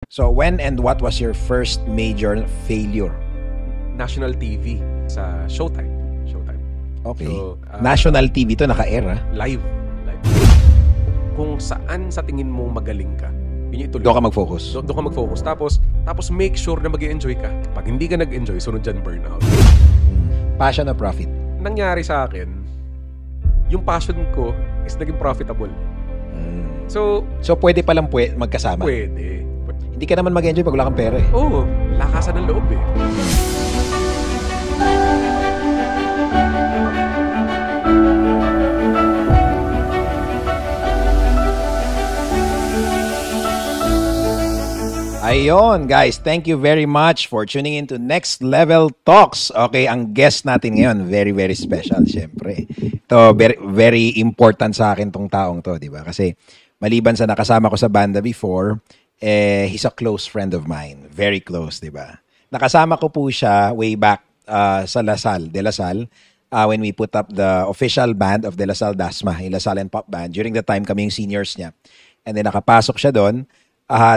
So, when and what was your first major failure? National TV sa Showtime. Okay. So, National TV to, naka-air, ha? Live. Kung saan sa tingin mo magaling ka, yun yung ituloy. Doon ka mag-focus. Doon ka mag-focus. Tapos make sure na mag-i-enjoy ka. Pag hindi ka nag-enjoy, sunod dyan burnout. Passion or profit? Nangyari sa akin, yung passion ko is naging profitable. So pwede palang magkasama? Pwede. Hindi ka naman mag-enjoy pag wala kang pera, eh. Oo. Lakasan ng loob, eh. Ayun, guys. Thank you very much for tuning in to Next Level Talks. Okay, ang guest natin ngayon, very, very special, syempre. Ito, very, very important sa akin tong taong to, di ba? Kasi maliban sa nakasama ko sa banda before, he's a close friend of mine. Very close, di ba? Nakasama ko po siya way back sa De La Salle, when we put up the official band of De La Salle Dasma, yung La Salle and Pop Band. During the time, kami yung seniors niya. And then nakapasok siya doon.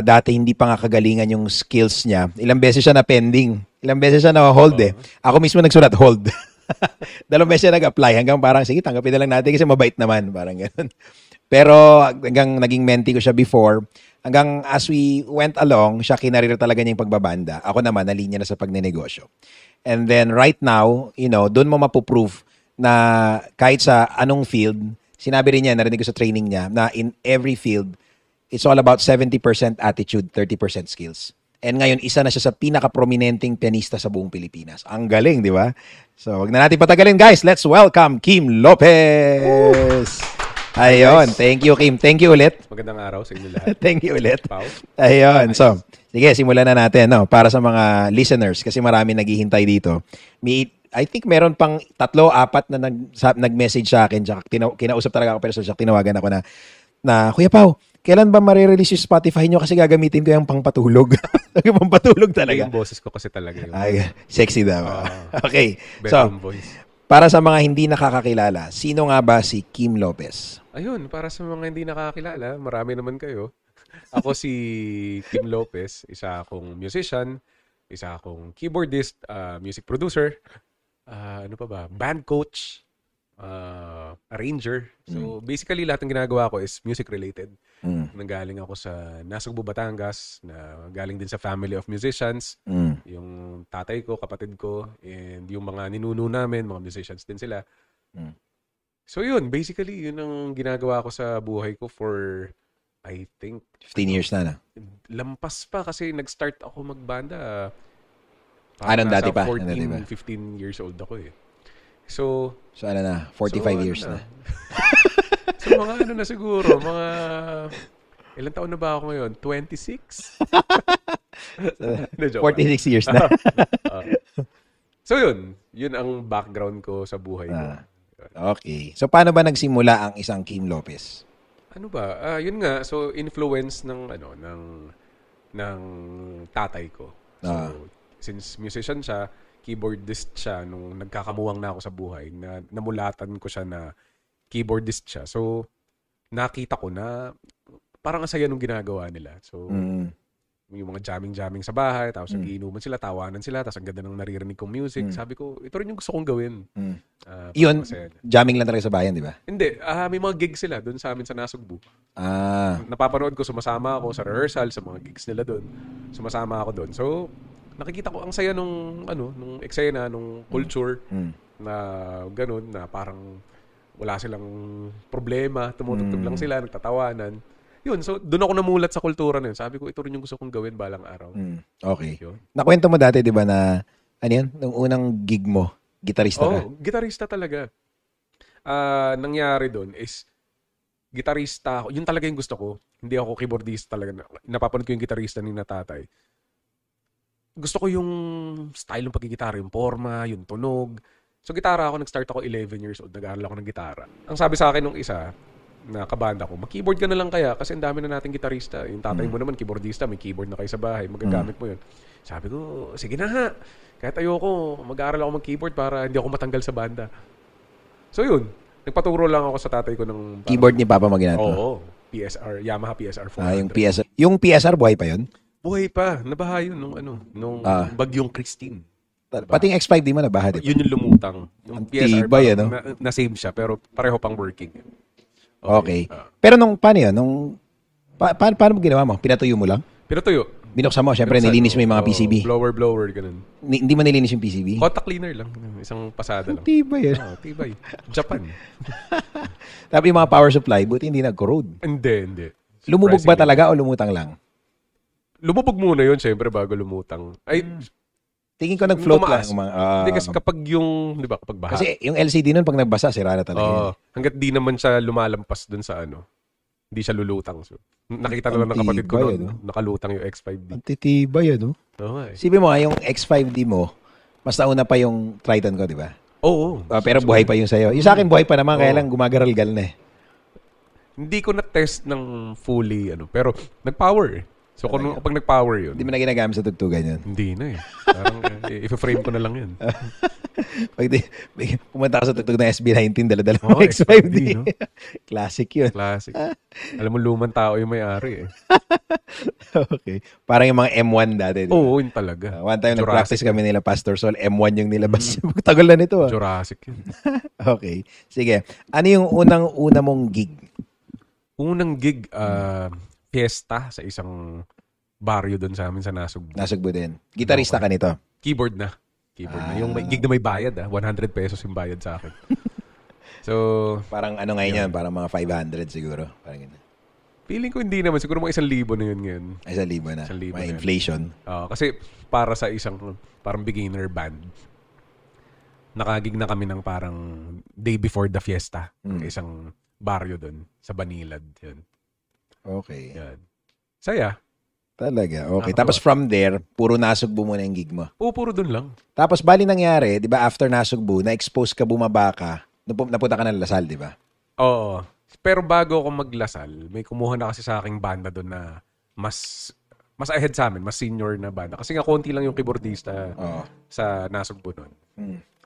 Dati hindi pa nga kagalingan yung skills niya. Ilang beses siya na pending. Ilang beses siya na hold, eh. Ako mismo nagsulat hold. 2 beses siya nag-apply hanggang parang, sige, tanggapin na lang natin kasi mabait naman. Parang gano'n. Pero hanggang naging mentee ko siya before, hanggang as we went along, siya kinarir talaga niya yung pagbabanda. Ako naman, nalinya na sa pagnenegosyo. And then right now, doon mo mapuprove na kahit sa anong field, sinabi rin niya, narinig ko sa training niya, na in every field, it's all about 70% attitude, 30% skills. And ngayon, isa na siya sa pinaka-prominenteng pianista sa buong Pilipinas. Ang galing, di ba? So, wag na natin patagalin, guys. Let's welcome Kim Lopez! Ayun. Thank you, Kim. Thank you ulit. Magandang araw sa inyo lahat. Thank you ulit. Pao. Ayun. So, sige, simulan na natin, no? Para sa mga listeners, kasi marami naghihintay dito. I think meron pang 3-4 na nag-message sa akin. Kinausap talaga ako personal. Tinawagan ako na Kuya Pao, kailan ba marirelease yung Spotify nyo kasi gagamitin ko yung pangpatulog? Yung pangpatulog talaga. Yung boses ko kasi talaga yun. Ay, sexy daw. Okay. Bedroom voice. Para sa mga hindi nakakakilala, sino nga ba si Kim Lopez? Ayun, para sa mga hindi nakakilala, marami naman kayo. Ako si Kim Lopez, isa akong musician, isa akong keyboardist, music producer, ano pa ba, band coach, arranger. So, basically, lahat ng ginagawa ko is music-related. Nanggaling ako sa Nasugbu, Batangas, na galing din sa family of musicians. Yung tatay ko, kapatid ko, and yung mga ninuno namin, mga musicians din sila. So, yun. Basically, yun ang ginagawa ko sa buhay ko for, I think, 15 years na. Lampas pa kasi nag-start ako magbanda. Anong dati pa? 14, 15 years old ako eh. So ano na? 45 years na. So, mga ano na siguro, mga ilang taon na ba ako ngayon? 26? 46 years na. So, yun ang background ko sa buhay ko. Okay. So, paano ba nagsimula ang isang Kim Lopez? Ano ba? Yun nga, so influence ng tatay ko. So, since musician siya, keyboardist siya nung nagkakamuwang na ako sa buhay, na namulatan ko siya na keyboardist siya. So, nakita ko na parang asaya nung ginagawa nila. So, yung mga jamming-jamming sa bahay, tapos nagiinuman sila, tawanan sila, tapos ang ganda ng naririnig kong music. Sabi ko, ito rin yung gusto kong gawin. Yun, jamming lang talaga sa bayan, di ba? Hindi. May mga gigs sila doon sa amin sa Nasugbu. Napapanood ko, sumasama ako sa rehearsal, sa mga gigs nila doon. Sumasama ako doon. So, nakikita ko ang saya nung eksena, nung culture na ganun, na parang wala silang problema, tumutugtog lang sila, nagtatawanan. Yun, so doon ako namulat sa kultura na yun. Sabi ko, ito rin yung gusto kong gawin balang araw. Okay. Yun. Nakwento mo dati, di ba, na ano yan, nung unang gig mo, gitarista ka? Gitarista talaga. Nangyari doon is, gitarista ako. Yun talaga yung gusto ko. Hindi ako keyboardista talaga. Napapanood ko yung gitarista ni natatay. Gusto ko yung style ng pagigitara, yung forma, yung tunog. So, gitara ako, nag-start ako 11 years old, nag-aaral ako ng gitara. Ang sabi sa akin nung isa, na kabanda ko, mag-keyboard ka na lang kaya kasi ang dami na nating gitarista. Yung tatay mo naman, keyboardista, may keyboard na kayo sa bahay, magagamit mo yun. Sabi ko, sige na ha. Kahit ayoko, mag-aaral ako mag-keyboard para hindi ako matanggal sa banda. So, yun. Nagpaturo lang ako sa tatay ko ng... Keyboard ni Papa maginat mo? Oo. PSR, Yamaha PSR 400. Yung PSR, buhay pa yun? Buhay pa. Nabaha yun nung bagyong Christine. Pati yung X5D mo nabaha, di ba? Yun yung lumutang. Yung Ang PSR, tibay, parang ano? na-save siya, pero pareho pang working. Okay. Pero paano yun? Paano mo ginawa mo? Pinatuyo mo lang? Pinatuyo. Binuksan mo, syempre nilinis mo yung mga PCB. Blower, ganun. Hindi mo nilinis yung PCB? Contact cleaner lang. Isang pasada lang. Tibay yun. Tibay. Japan. Tapos yung mga power supply, buti hindi nag-corrode. Hindi. Lumubog ba talaga o lumutang lang? Lumubog muna yun, syempre, bago lumutang. Ay, tingin ko nag-float lang. Hindi kasi kapag yung, di ba, kapag baha. Kasi yung LCD nun, pag nagbasa, sira na talaga yun. Hanggat di naman siya lumalampas dun sa hindi siya lulutang. So, nakita na lang ng kapatid ko noon, nakalutang yung X5D. Ang titibay, ano? Sibi mo yung X5D mo, mas nauna pa yung Triton ko, di ba? Oo. Pero buhay pa yung sa'yo. Yung sa akin, buhay pa naman, kaya lang gumagaralgal na eh. Hindi ko na-test ng fully, pero nag-power eh. So, kapag nag-power yun. Hindi mo na ginagamit sa tugtugan yun? Hindi na eh. Parang, i-frame ko na lang yun. Pag pumunta ka sa tugtog ng SB19, dala-dala mo X5D. No? Classic yun. Classic. Alam mo, lumang tao yung may-ari eh. Okay. Parang yung mga M1 dati. Diba? Oo, yun talaga. One time, nag-practice kami nila, Pastor Sol, M1 yung nilabas. Tagal na nito. Jurassic yun. Okay. Sige. Ano yung unang-una mong gig? Unang gig, fiesta sa isang baryo doon sa amin sa Nasugbu. Nasugbu din. Gitarista ka nito? Keyboard na. Yung gig na may bayad 100 pesos yung bayad sa akin. So, parang ano ngayon yan? Parang mga 500 siguro. Parang ganun. Feeling ko hindi naman. Siguro mga 1,000 na yun ngayon. 1,000 na. 1,000 may na inflation. Kasi para sa isang parang beginner band, nakagig na kami ng parang day before the fiesta. Isang baryo doon sa Banilad. Yun. Okay. Yan. Saya. Talaga. Okay. Tapos from there, puro Nasugbu muna yung gig mo. Oo, puro dun lang. Tapos bali nangyari, di ba, after Nasugbu, na-expose ka, bumaba ka, napunta ka ng Lasal, di ba? Oo. Pero bago ako maglasal, may kumuha na kasi sa aking banda doon na mas ahead sa amin, mas senior na banda. Kasi nga konti lang yung keyboardista sa Nasugbu nun.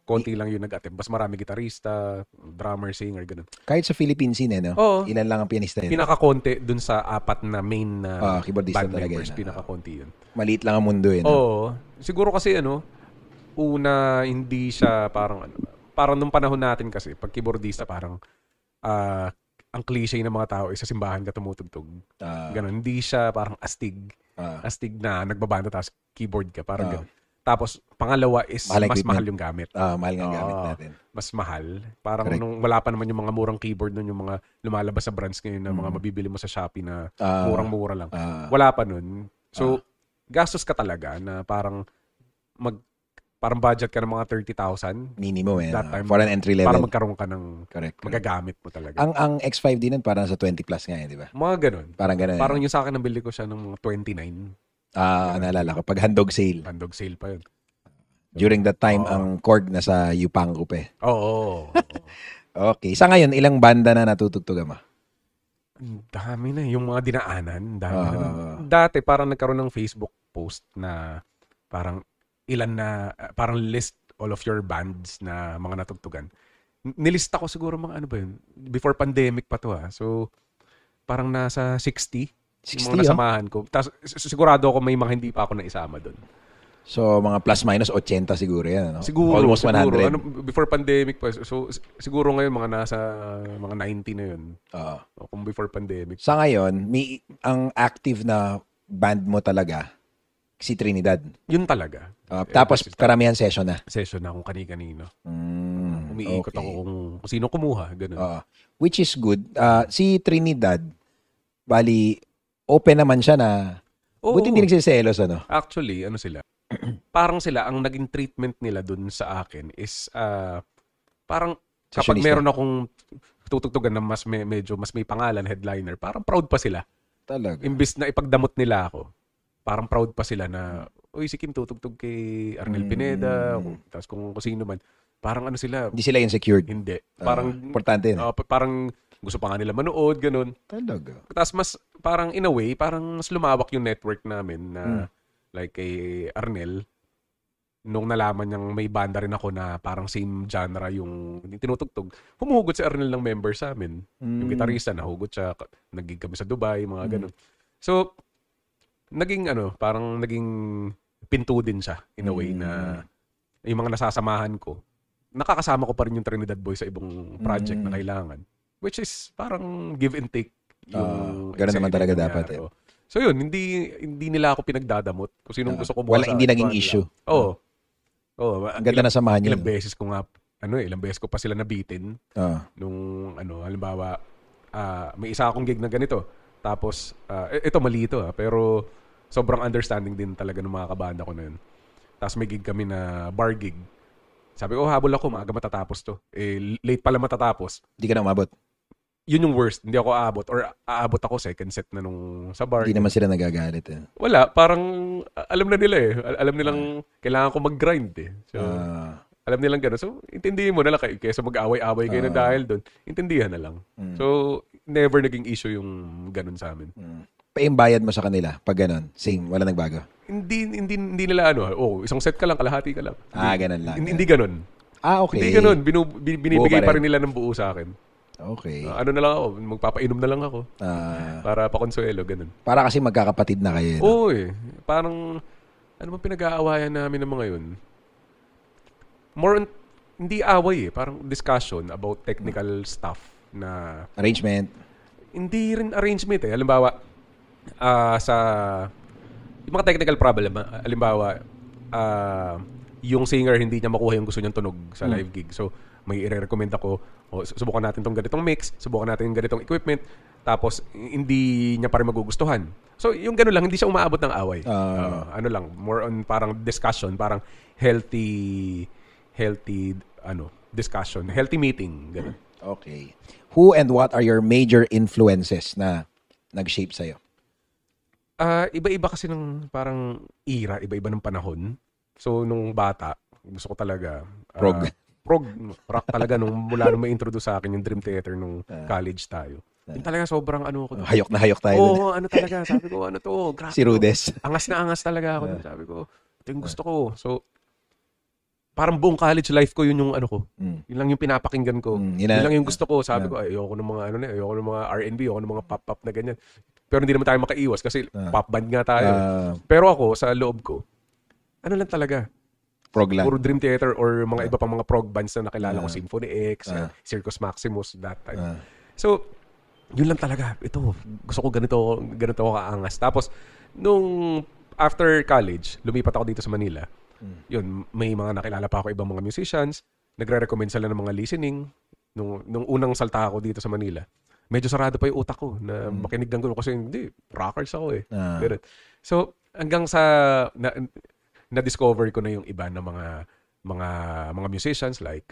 Konti lang yung nag-attempt. Mas marami gitarista, drummer, singer, ganun. Kahit sa Philippine scene, no? Oo. Ilan lang ang pianista yun? Pinakakonti dun sa 4 na main na keyboardista band talaga members. yun. Pinakakonti yun. Maliit lang ang mundo yun. Oo. Siguro kasi una, hindi siya parang nung panahon natin kasi, pag keyboardista parang, ang cliche ng mga tao ay sa simbahan ka tumutugtog. Ganun. Hindi siya parang astig. Astig na nagbabanda tapos keyboard ka. Parang ganun. Tapos, pangalawa is mas mahal yung gamit. Mahal nga gamit natin. Mas mahal. Parang nung wala pa naman yung mga murang keyboard nun, yung mga lumalabas sa brands ngayon na mga mabibili mo sa Shopee na murang-mura lang. Wala pa nun. So, gastos ka talaga na parang budget ka ng mga 30,000. Minimum that time, for an entry level. Para magkaroon ka ng magagamit mo talaga. Ang X5D nun parang sa 20 plus nga di ba? Mga ganun. Parang ganun. Parang yung sa akin, nabili ko siya ng mga 29. Naalala ko. Pag handog sale. Handog sale pa yun. During that time, ang Korg nasa Yupangup eh. Oo. Okay. Sa ngayon, ilang banda na natutugtugan mo? Dami na. Yung mga dinaanan. Dami na. Dati, parang nagkaroon ng Facebook post na parang parang list all of your bands na mga natugtugan. Nilista ko siguro mga ano ba yun? Before pandemic pa to So, parang nasa 60. 60, yung mga nasamahan ko. Tapos, sigurado ako may mga hindi pa ako naisama doon. So, mga plus minus 80 siguro yan, no? Siguro. Almost 100. Before pandemic pa. So, siguro ngayon mga nasa mga 90 na yun. Kung before pandemic. Sa ngayon, ang active na band mo talaga, si Trinidad. Yun talaga. Tapos, karamihan session na. Session na kung kani-kanino. Umiikot ako kung sino kumuha. Ganun. Which is good. Si Trinidad, bali, open naman siya na buti hindi nagsiselos, ano? Actually, sila? Parang sila, ang naging treatment nila dun sa akin is parang kapag meron akong tutugtugan na medyo mas may pangalan, headliner, parang proud pa sila. Talaga? Imbis na ipagdamot nila ako, parang proud pa sila na, uy, si Kim tutugtog kay Arnel Pineda, tapos kung sino man. Parang sila. Hindi sila insecure? Hindi. Parang, importante na. Parang gusto pa nga nila manood, ganun. Talaga. Tapos mas, parang in a way, parang mas lumawak yung network namin na like kay Arnel, nung nalaman niyang may banda rin ako na parang same genre yung tinutugtog, humuhugot si Arnel ng member sa amin. Yung gitarista, nahugot siya, nag-gig kami sa Dubai, mga ganun. So, naging parang naging pinto din siya in a way na yung mga nasasamahan ko, nakakasama ko pa rin yung Trinidad Boys sa ibang project na kailangan. Which is parang give and take yung ganun naman talaga dapat eh. So yun, hindi nila ako pinagdadamot kung sinong gusto ko buha. Hindi naging issue. Oo. Ang ganda na samahan niyo. Ilang beses ko pa sila nabitin. Nung halimbawa, may isa akong gig na ganito. Tapos, ito mali ito pero sobrang understanding din talaga ng mga kabanda ko na yun. Tapos may gig kami na bar gig. Sabi ko, habol ako, maaga matatapos to. Late pala matatapos. Hindi ka na umabot? Yun yung worst. Hindi ako aabot. Or aabot ako second set na nung sa bar. Hindi naman sila nagagalit eh. Wala. Parang alam na nila eh. Alam nilang kailangan ko mag-grind eh. So, alam nilang gano'n. So, intindihin mo na lang kaysa mag-away-away kayo na dahil doon. Intindihan na lang. So, never naging issue yung gano'n sa amin. Paimbayad mo sa kanila pag gano'n? Same, wala nagbago? Hindi nila isang set ka lang, kalahati ka lang. Gano'n lang. Hindi gano'n. Okay. Hindi gano'n. Binibigay pa rin nila ng buo sa akin. Okay. Na lang ako, magpapainom na lang ako. Para pakonsuelo, gano'n. Para kasi magkakapatid na kayo. Oo eh. Parang, ano bang pinag-aawayan namin ng mga yun? Hindi away eh. Parang discussion about technical stuff na... Arrangement. Hindi rin arrangement eh. Halimbawa, yung mga technical problem, halimbawa, yung singer hindi niya makuha yung gusto niyang tunog sa live gig. So, may i-recommend ako, subukan natin tong ganitong mix, subukan natin yung ganitong equipment, tapos hindi niya pa rin magugustuhan. So, yung gano'n lang, hindi siya umaabot ng away. More on parang discussion, parang healthy discussion, healthy meeting, gano'n. Okay. Who and what are your major influences na nag-shape sa'yo? Iba-iba kasi ng parang era, iba-iba ng panahon. So, nung bata, gusto ko talaga... Prog rock talaga mula nung ma-introduce sa akin yung Dream Theater nung college tayo. Yung talaga sobrang ko. Hayok na hayok tayo. Oo, talaga. Sabi ko, to? Grabe. Si Rudes. Angas na angas talaga ako. Sabi ko, ito yung gusto ko. So, parang buong college life ko yun yung ko. Yun lang yung pinapakinggan ko. Yun lang yung gusto ko. Sabi ko, ayoko ng mga ayoko ng mga R&B, ayoko ng mga pop-pop na ganyan. Pero hindi naman tayo makaiwas kasi pop band nga tayo. Pero ako, sa loob ko, lang talaga. Prog lang. Puro Dream Theater or mga iba pang mga prog bands na nakilala ko. Symphony X, Circus Maximus, that time. So, yun lang talaga. Ito, gusto ko ganito ako kaangas. Tapos, nung after college, lumipat ako dito sa Manila. Yun, may mga nakilala pa ako ibang mga musicians. Nagre-recommend sila ng mga listening. Nung unang salta ako dito sa Manila, medyo sarado pa yung utak ko na makinig lang ko kasi hindi, rockers ako eh. So, hanggang sa na-discover ko na yung iba na mga musicians like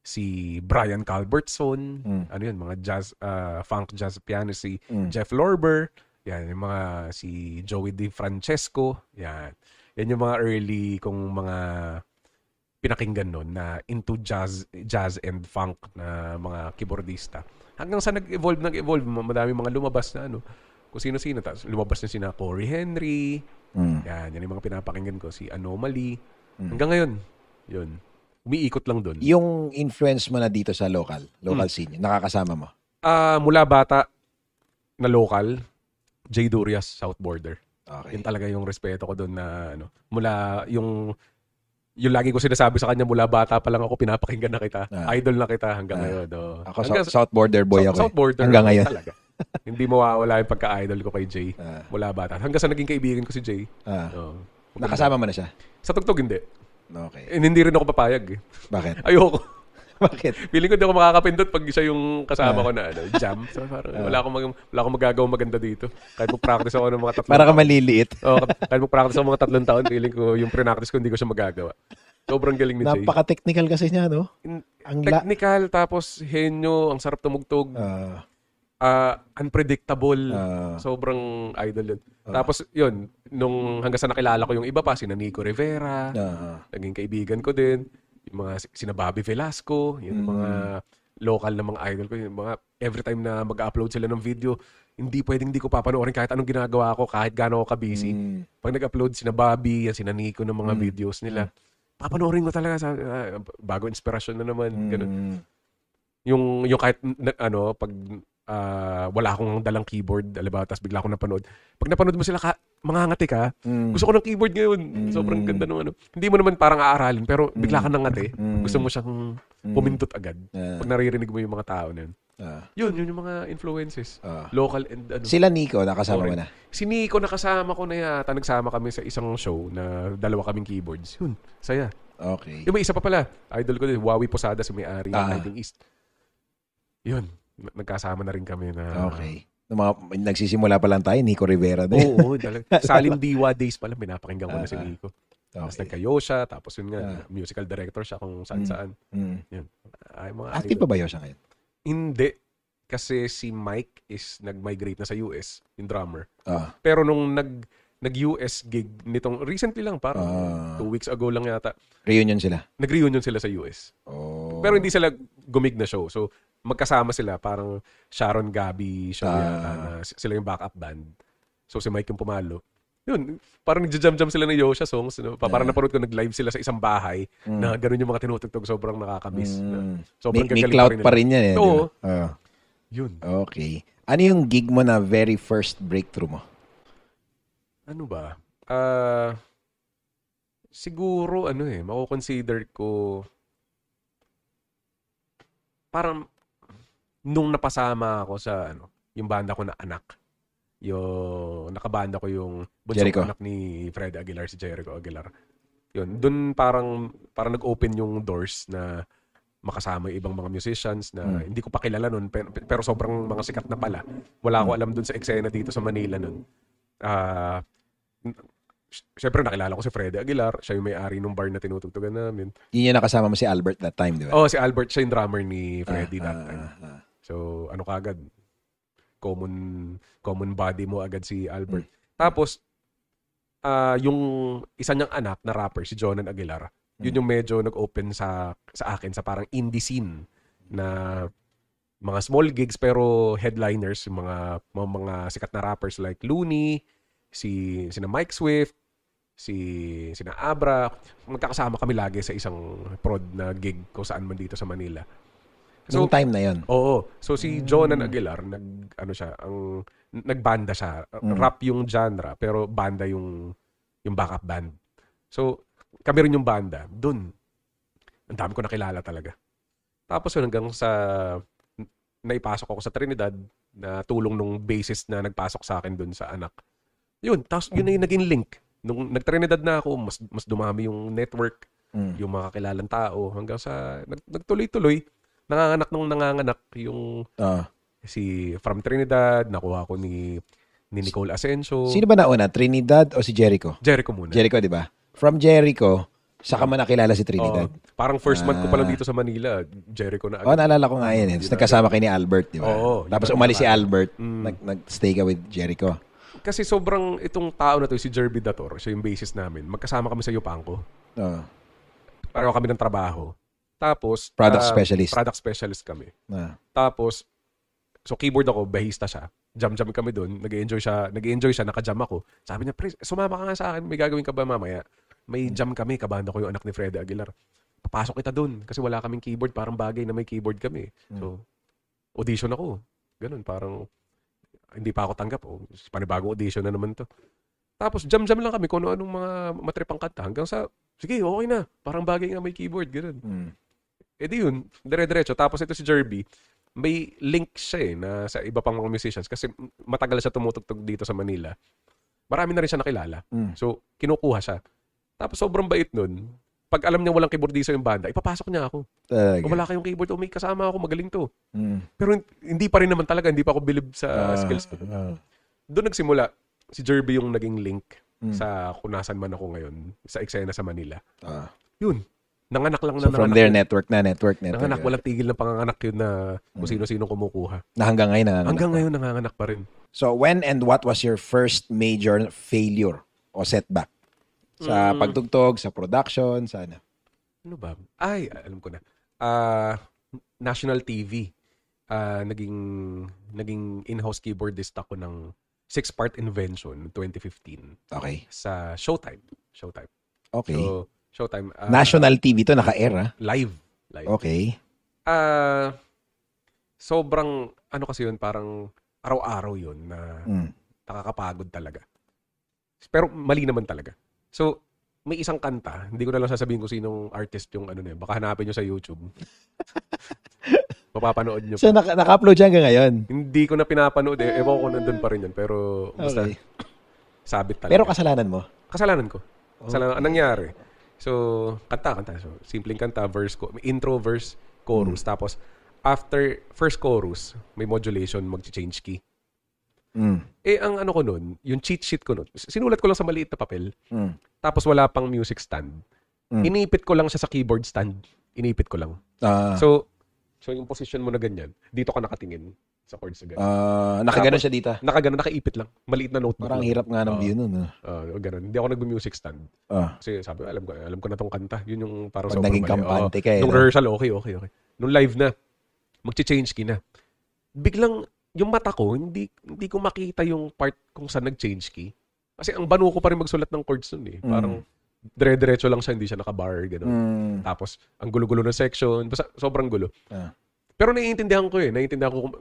si Brian Calbertson, mga jazz, funk jazz pianist, si Jeff Lorber, yan, yung mga si Joey DeFrancesco, yan yung mga early kong mga pinakinggan noon na into jazz and funk na mga keyboardista. Hanggang sa nag-evolve, madami mga lumabas na kung sino-sino. Tapos lumabas na sina Corey Henry, yan yung mga pinapakinggan ko, si Anomaly. Hanggang ngayon, yun. Umiikot lang doon. Yung influence mo na dito sa local scene, nakakasama mo? Mula bata na local, Jay Durias, South Border. Okay. Yun talaga yung respeto ko doon na mula yung lagi ko sinasabi sa kanya mula bata pa lang ako pinapakinggan na kita. Idol na kita hanggang ngayon. Ako South Border boy ako. South Border hanggang ngayon. Talaga. Hindi mawawala yung pagka-idol ko kay Jay mula bata. Hanggang sa naging kaibigan ko si Jay. Nakasama mo na siya? Sa tugtog hindi. Okay. Hindi rin ako papayag. Bakit? Ayoko. Bakit? Feeling ko hindi ako makakapindot pag siya yung kasama ko na jam. So, parang wala akong magagawa maganda dito. Kahit mag-practice ako ng mga 3 taon. Para ka maliliit. Kahit mag-practice ako mga 3 taon, feeling ko yung pre-practice ko hindi ko siya magagawa. Sobrang galing ni Jay. Napaka-technical kasi niya, no? Technical, tapos henyo, ang sarap tumugtog. Unpredictable. Sobrang idol yun. Tapos yun, hanggang sa nakilala ko yung iba pa, sina Nico Rivera, naging kaibigan ko din. Yung mga sina Bobby Velasco, yung mga local na mga idol ko, yung mga every time na mag-upload sila ng video, hindi pwedeng hindi ko papanoorin kahit anong ginagawa ko, kahit gaano ako ka-busy. Pag nag-upload sina Bobby, sina Nico ng mga videos nila, papanoorin ko talaga sa bago inspirasyon na naman, ganun. Yung kahit pag wala akong dalang keyboard, alam tapos bigla akong napanood. Pag napanood mo sila, mangangati ka. Gusto ko ng keyboard ngayon. Sobrang ganda ng ano. Hindi mo naman parang aaralin, pero bigla ka nangati. Gusto mo siyang pumindot agad. Pag naririnig mo yung mga tao na yun. Yun yung mga influences. Local and ano. Sila Nico, nakasama mo na? Si Nico, nakasama ko na yata. Nagsama kami sa isang show na dalawa kaming keyboards. Yun, saya. Okay. Yung may isa pa pala. Idol ko din, Wawi Posada, si may-ari ng Lighting East. Yun, nagkasama na rin kami na... Okay. Nagsisimula pa lang tayo, Nico Rivera din. Oo, Salim Diwa days pa lang, pinapakinggan ko na si Nico. Okay. Tapos nagka-Yosha, tapos yun nga, musical director siya kung saan-saan. Yun. Ay, mga active pa ba Yosha ngayon? Hindi. Kasi si Mike is nag-migrate na sa US, yung drummer. Pero nung nag-US gig nitong, recently lang, parang 2 weeks ago lang yata. Reunion sila? Nag-reunion sila sa US. Pero hindi sila gumig na show. So, magkasama sila, parang Sharon Gabi show yata, na sila yung backup band. So, si Mike yung pumalo. Yun, parang nagja-jam-jam sila ng Yosha songs. Parang napanood ko, nag-live sila sa isang bahay na gano'n yung mga tinutugtog. Sobrang nakakamiss. Sobrang may clout pa rin yan. Oo. Diba? Yun. Okay. Ano yung gig mo na very first breakthrough mo? Ano ba? Siguro, mako-consider ko parang nung napasama ako sa yung banda ko na Anak. Yung nakabanda ko yung bunsong anak ni Fred Aguilar, si Jericho Aguilar. Yun, dun parang nag-open yung doors na makasama yung ibang mga musicians na hindi ko pa kilala nun, pero sobrang mga sikat na pala. Wala ko alam dun sa eksena dito sa Manila nun. Siyempre nakilala ko si Fred Aguilar, siya yung may-ari ng bar na tinutugtugan namin. Yun yung nakasama mo si Albert that time, di ba? Si Albert, siya yung drummer ni Freddy that time. So, kagad? Common body mo agad si Albert. Tapos, yung isa niyang anak na rapper, si Jonan Aguilar, yun yung medyo nag-open sa akin sa parang indie scene na mga small gigs pero headliners, yung mga sikat na rappers like Looney, sina Mike Swift, sina Abra. Magkakasama kami lagi sa isang prod na gig kung saan man dito sa Manila. So, time na yon. Oo. So si Jonan Aguilar, nagbanda siya. Rap yung genre, pero banda yung backup band. So, kami rin yung banda. Doon, ang dami ko nakilala talaga. Tapos yun, hanggang sa naipasok ako sa Trinidad na tulong nung bassist na nagpasok sa akin doon sa Anak. Yun, tapos yun na yung naging link. Nung nag-Trinidad na ako, mas dumami yung network, yung mga kilalang tao, hanggang sa nagtuloy-tuloy. Nanganganak yung si from Trinidad, nakuha ko ni Nicole Asensio. Sino ba nauna? Trinidad o si Jericho? Jericho muna. Jericho, di ba? From Jericho, saka mo nakilala si Trinidad. Parang first month ko pa lang dito sa Manila, Jericho na agad. Naalala ko nga yun. Nagkasama kayo ni Albert, di ba? Tapos umalis si Albert, nag-stay ka with Jericho. Kasi sobrang itong tao na to, si Jerby Dator, siya yung bassist namin. Magkasama kami sa Yupanco. Pareho kami ng trabaho. Tapos, product specialist. Product specialist kami. Tapos, so keyboard ako, bahista siya. Jam-jam kami doon. Nag-enjoy siya, naka-jam ako. Sabi niya, pre, sumama ka nga sa akin. May gagawin ka ba mamaya? May jam kami, kabanda ko yung anak ni Fred Aguilar. Papasok kita doon. Kasi wala kaming keyboard. Parang bagay na may keyboard kami. So, audition ako. Ganun, parang hindi pa ako tanggap. Panibagong audition na naman to. Tapos, jam-jam lang kami kung anong mga matripang kanta. Hanggang sa, sige, okay na. Parang bagay nga may keyboard. Ganun. Di yun, dire-diretso. Tapos ito si Jerby, may link siya na sa iba pang mga musicians kasi matagal siya tumutugtog dito sa Manila. Marami na rin siya nakilala. So, kinukuha siya. Tapos sobrang bait nun. Pag alam niya walang keyboardista yung banda, ipapasok niya ako. Kung wala kayong keyboard, may kasama ako, magaling to. Pero hindi pa rin naman talaga, hindi pa ako believe sa skills ko. Doon nagsimula, si Jerby yung naging link sa kung nasan man ako ngayon, sa eksena sa Manila. Yun. Nanganak lang na so from there, network. Nanganak, walang tigil na panganganak yun na kung sino-sino kumukuha. Na hanggang ngayon nanganganak. Hanggang ngayon nanganganak pa rin. So when and what was your first major failure o setback? Sa pagtugtog, sa production, sa ano? Ano ba? Ay, alam ko na. National TV. Naging in-house keyboardist ako ng 6-part Invention 2015. Okay. Sa Showtime. Okay. So, Showtime. National TV to, naka-air, ha? Live. Okay. Sobrang ano kasi yun, parang araw-araw yun na nakakapagod talaga. Pero mali naman talaga. So, may isang kanta, hindi ko na lang sasabihin kung sinong artist yung ano na yun. Baka hanapin nyo sa YouTube. Mapapanood nyo So, pa. naka-upload siya hanggang ngayon? Hindi ko na pinapanood eh. Ewan ko nandun pa rin yun. Pero, basta, Okay. sabit talaga. Pero kasalanan mo? Kasalanan ko. Kasalanan, anong nangyari? So, kanta. So, simpleng kanta, verse, may intro, verse, chorus. Tapos, after first chorus, may modulation, mag-change key. Ang ano ko nun, yung cheat sheet ko nun, sinulat ko lang sa maliit na papel. Tapos wala pang music stand. Inipit ko lang siya sa keyboard stand. Inipit ko lang. So yung position mo na ganyan, dito ka nakatingin sa chords na ganyan. Nakaganon siya dito? Nakaganon, nakaipit lang. Maliit na notebook. Parang hirap nga ng view nun. Ganun. Hindi ako nag-music stand. Kasi sabi ko, alam ko na tong kanta. Yun yung parang pag naging kampante ka eh. Nung rehearsal, okay. Nung live na, mag-change key na. Biglang, yung mata ko, hindi ko makita yung part kung saan nag-change key. Kasi ang banu ko pa rin magsulat ng chords nun eh. Parang dire-diretso lang siya, hindi siya naka-bar, gano'n. Tapos, ang gulo-gulo ng section. Basta, sobrang gulo. Pero naiintindihan ko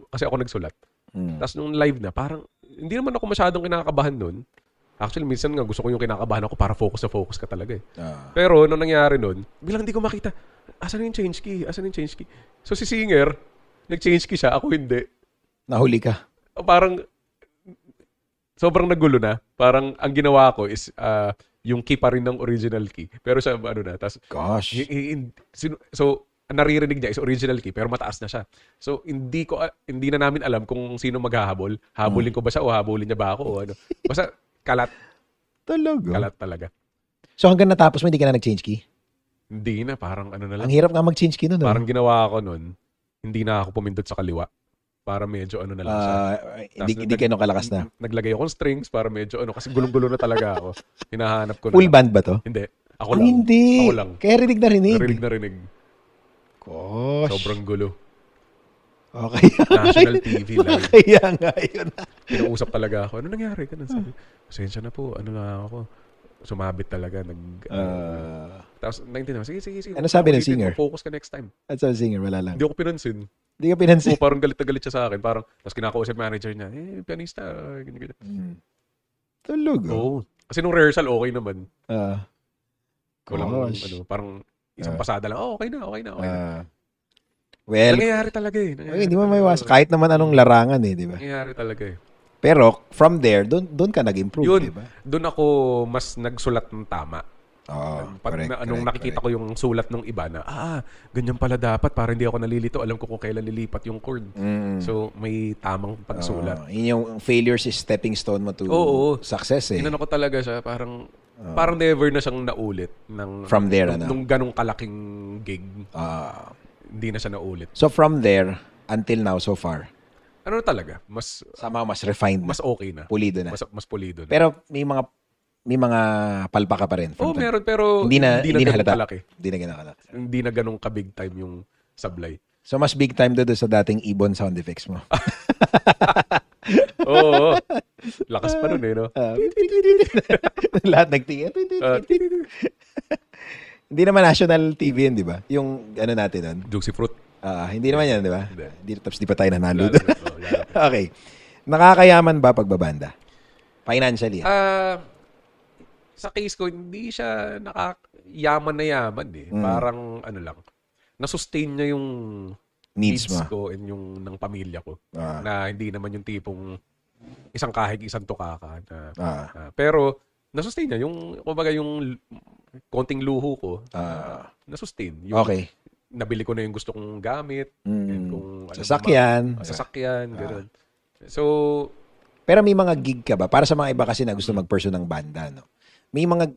kasi ako nagsulat. Tapos nung live na, parang, hindi naman ako masyadong kinakabahan nun. Actually, minsan nga gusto ko yung kinakabahan ako para focus ka talaga eh. Pero, nung nangyari nun, bilang hindi ko makita, asan yung change key? So, si singer, nag-change key siya, ako hindi. Nahuli ka? Parang, sobrang nagulo na. Parang, ang ginawa ko is, yung key pa rin ng original key. Pero sa ano na. Tas, gosh. So, naririnig niya is original key, pero mataas na siya. So, hindi na namin alam kung sino maghahabol. Habulin ko ba siya o habulin niya ba ako o ano. Basta, kalat. Talaga? Kalat talaga. So, hanggang natapos mo, hindi ka na nag-change key? Hindi na, parang ano na lang. Ang hirap nga mag-change key nun. Parang ginawa ko nun, hindi na ako pumindot sa kaliwa. Para medyo ano na lang siya. Hindi kayo kalakas na. Naglagay ako ng strings para medyo ano, kasi gulong-gulo na talaga ako. Hinahanap ko na. Full band ba to? Hindi. Ako lang. Hindi. Ako lang. Kaya rinig na rinig. Rinig. Gosh. Sobrang gulo. Okay. National TV live. Kaya nga yun. Pinausap talaga ako. Ano nangyari? Sabi, pasensya na po. Ano lang ako. Sumabit talaga. Tapos, naintindihan. Sige. Ano sabi ng singer? Focus ka next time. At sabi ng singer, wala lang. Hindi ako pinansin. Hindi ka pinansin? Parang galit na galit siya sa akin. Parang, tapos kinakausap manager niya, pianista, ganyan. Talaga? Oo. Kasi nung rehearsal, okay naman. Gosh. Parang isang pasada lang, okay na. Well, nangyayari talaga eh. Hindi mo maiwas. Kahit naman anong larangan eh, di ba? Nangyayari talaga eh. Pero, from there, doon ka nag-improve, Yun, di ba? doon ako mas nagsulat ng tama. Nung nakikita ko yung sulat ng iba na, ganyan pala dapat para hindi ako nalilito. Alam ko kung kailan lilipat yung chord. So, may tamang pagsulat. Yun yung failures is stepping stone mo to success eh. Inano ko talaga siya, parang never na siyang naulit. From there, nung ganong kalaking gig. Hindi na siya naulit. So, from there, until now, so far? Ano talaga? Mas refined na. Mas okay na. Pulido na. Mas pulido na. Pero, may mga palpa ka pa rin. Meron, pero hindi na halata. Kalaki. Hindi na ganong ka-big time yung sablay. So, mas big time doon sa dating Ibon sound effects mo. Oo. Lakas pa nun eh, no? Lahat nagtingin. Hindi naman national TV yun, di ba? Yung ano natin nun. Juicy Fruit. Hindi naman yan, di ba? Tapos di pa tayo nanalo doon. Okay. Nakakayaman ba pagbabanda? Financially? Sa case ko, hindi siya yaman na yaman eh. Parang ano lang. Nasustain niya yung needs ko and yung ng pamilya ko. Na hindi naman yung tipong isang kahig, isang tukaka. Pero nasustain niya. Kumbaga yung konting luho ko, nasustain. Okay. Nabili ko na yung gusto kong gamit. Kung, sasakyan. Gano'n. So, pero may mga gig ka ba? Para sa mga iba kasi na gusto mag-pursue ng banda, no? May mga,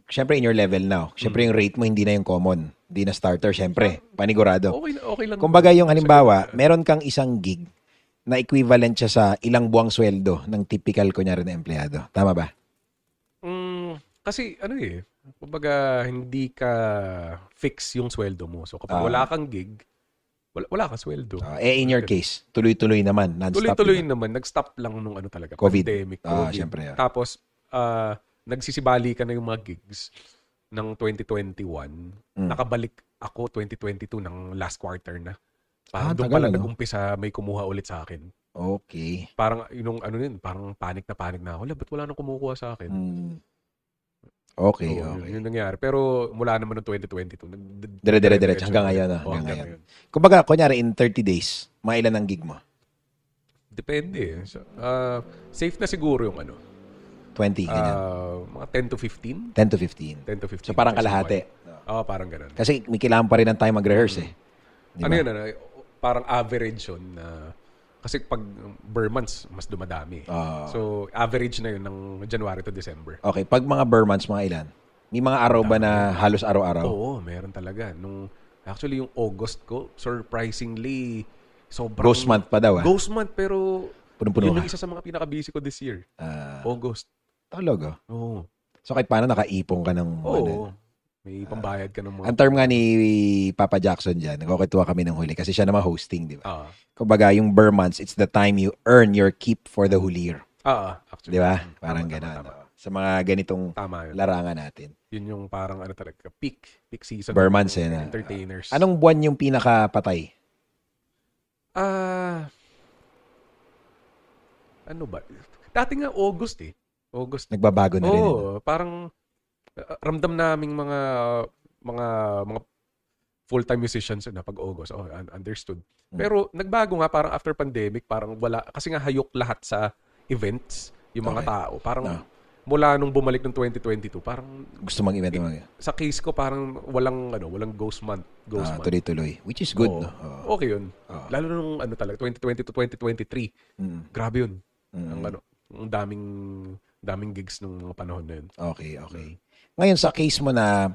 syempre in your level now, syempre yung rate mo hindi na yung common. Hindi na starter, syempre. Panigurado. Okay lang. Kumbaga yung halimbawa, meron kang isang gig na equivalent siya sa ilang buwang sweldo ng typical kunyari na empleyado. Tama ba? Kasi kumbaga hindi ka fix yung sweldo mo. So kapag wala kang gig, wala kang sweldo. In your case, tuloy-tuloy naman, non-stop. Tuloy-tuloy naman, nag-stop lang nung talaga, COVID. Pandemic. Syempre. Tapos nagsisibali ka na yung mga gigs ng 2021. Nakabalik ako 2022 ng last quarter na. Parang doon tagal, pala ano? nag-umpisa may kumuha ulit sa akin. Okay. Parang yung ano yun, parang panic na ako. Wala, ba't wala nang kumukuha sa akin? Mm. Okay, So, okay. yun nangyari. Pero mula naman noong 2022, Dire-diretso hanggang ngayon, hanggang ngayon. Kumbaga, kunyari, in 30 days, mga ilan ang gig mo? Depende. So, safe na siguro yung ano. 20, ganyan. Mga 10 to 15. 10 to 15. 10 to 15. So, parang kalahati. Oo, parang ganun. Kasi may kailangan pa rin ng time mag-rehearse eh. Di ba? Ano yun, ano, parang average yun na kasi pag ber months, mas dumadami. So, average na yun ng January to December. Okay, pag mga ber months, mga ilan? May mga araw ba na halos araw-araw? Oo, meron talaga. Actually, yung August ko, surprisingly, sobrang... Ghost month pa daw ah. Ghost month, pero Punong-puno yun ka. yung isa sa mga pinaka-busy ko this year. August. Talaga? Oo. So kahit paano nakaipon ka ng... Oo. May pambayad ka ng mga... Ang term nga ni Papa Jackson dyan, nagkukituwa kami ng huli kasi siya naman hosting, di ba? Ah. Kumbaga, yung ber months, it's the time you earn your keep for the whole year. Actually. Di ba? Parang gano'n. Sa mga ganitong Tama yun. larangan natin. Yun yung parang ano talaga, peak season. Ber months ng na. entertainers. Anong buwan yung pinakapatay? Ano ba? Dati nga August eh. August. Nagbabago na rin. Oo, parang ramdam naming mga full-time musicians na pag August. Oh, understood. Pero nagbago nga parang after pandemic, parang wala kasi nga hayok lahat sa events yung mga tao. Parang mula nung bumalik ng 2022, parang Gusto mag-event naman. sa case ko parang walang ghost month. Tuloy-tuloy. Which is good, no? Okay yun. Lalo nung talaga 2020 to 2023. Grabe yun. Ang daming gigs nung mga panahon na yun. Okay. Ngayon, sa case mo na,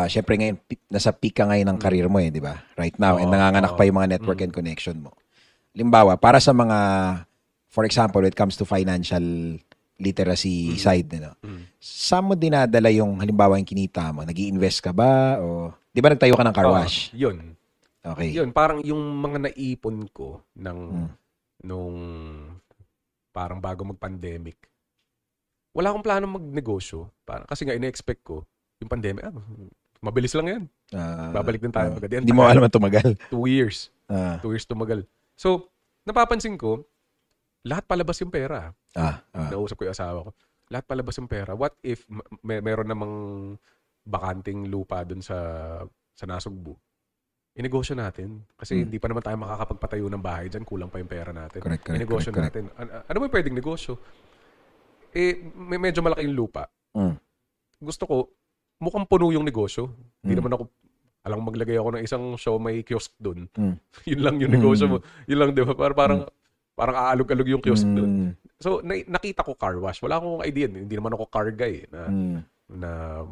syempre ngayon, nasa peak ka ngayon ng career mo di ba? Right now, and nanganganak pa yung mga network and connection mo. Limbawa, para sa mga, for example, when it comes to financial literacy side, saan mo dinadala yung, halimbawa, yung kinita mo? Nag-i-invest ka ba? O, di ba nagtayo ka ng car wash? Yun. Okay. Yun, parang yung mga naipon ko nung parang bago mag-pandemic, wala akong plano magnegosyo. Kasi nga, ina-expect ko, yung pandemic, mabilis lang yan. Babalik din tayo. Hindi mo alam na tumagal. 2 years. 2 years tumagal. So, napapansin ko, lahat palabas yung pera. Nausap ko yung asawa ko. Lahat palabas yung pera. What if meron namang bakanting lupa dun sa Nasugbu? Inegosyo natin. Kasi hindi pa naman tayo makakapagpatayo ng bahay dyan. Kulang pa yung pera natin. Inegosyo natin. Ano ba yung pwedeng negosyo? Medyo malaki yung lupa. Gusto ko, mukhang puno yung negosyo. Hindi naman ako, alam maglagay ako ng isang show, may kiosk dun. Yun lang yung negosyo mo. Yun lang, di ba? Parang aalog-alog yung kiosk dun. So, nakita ko car wash. Wala akong idea. Hindi naman ako car guy na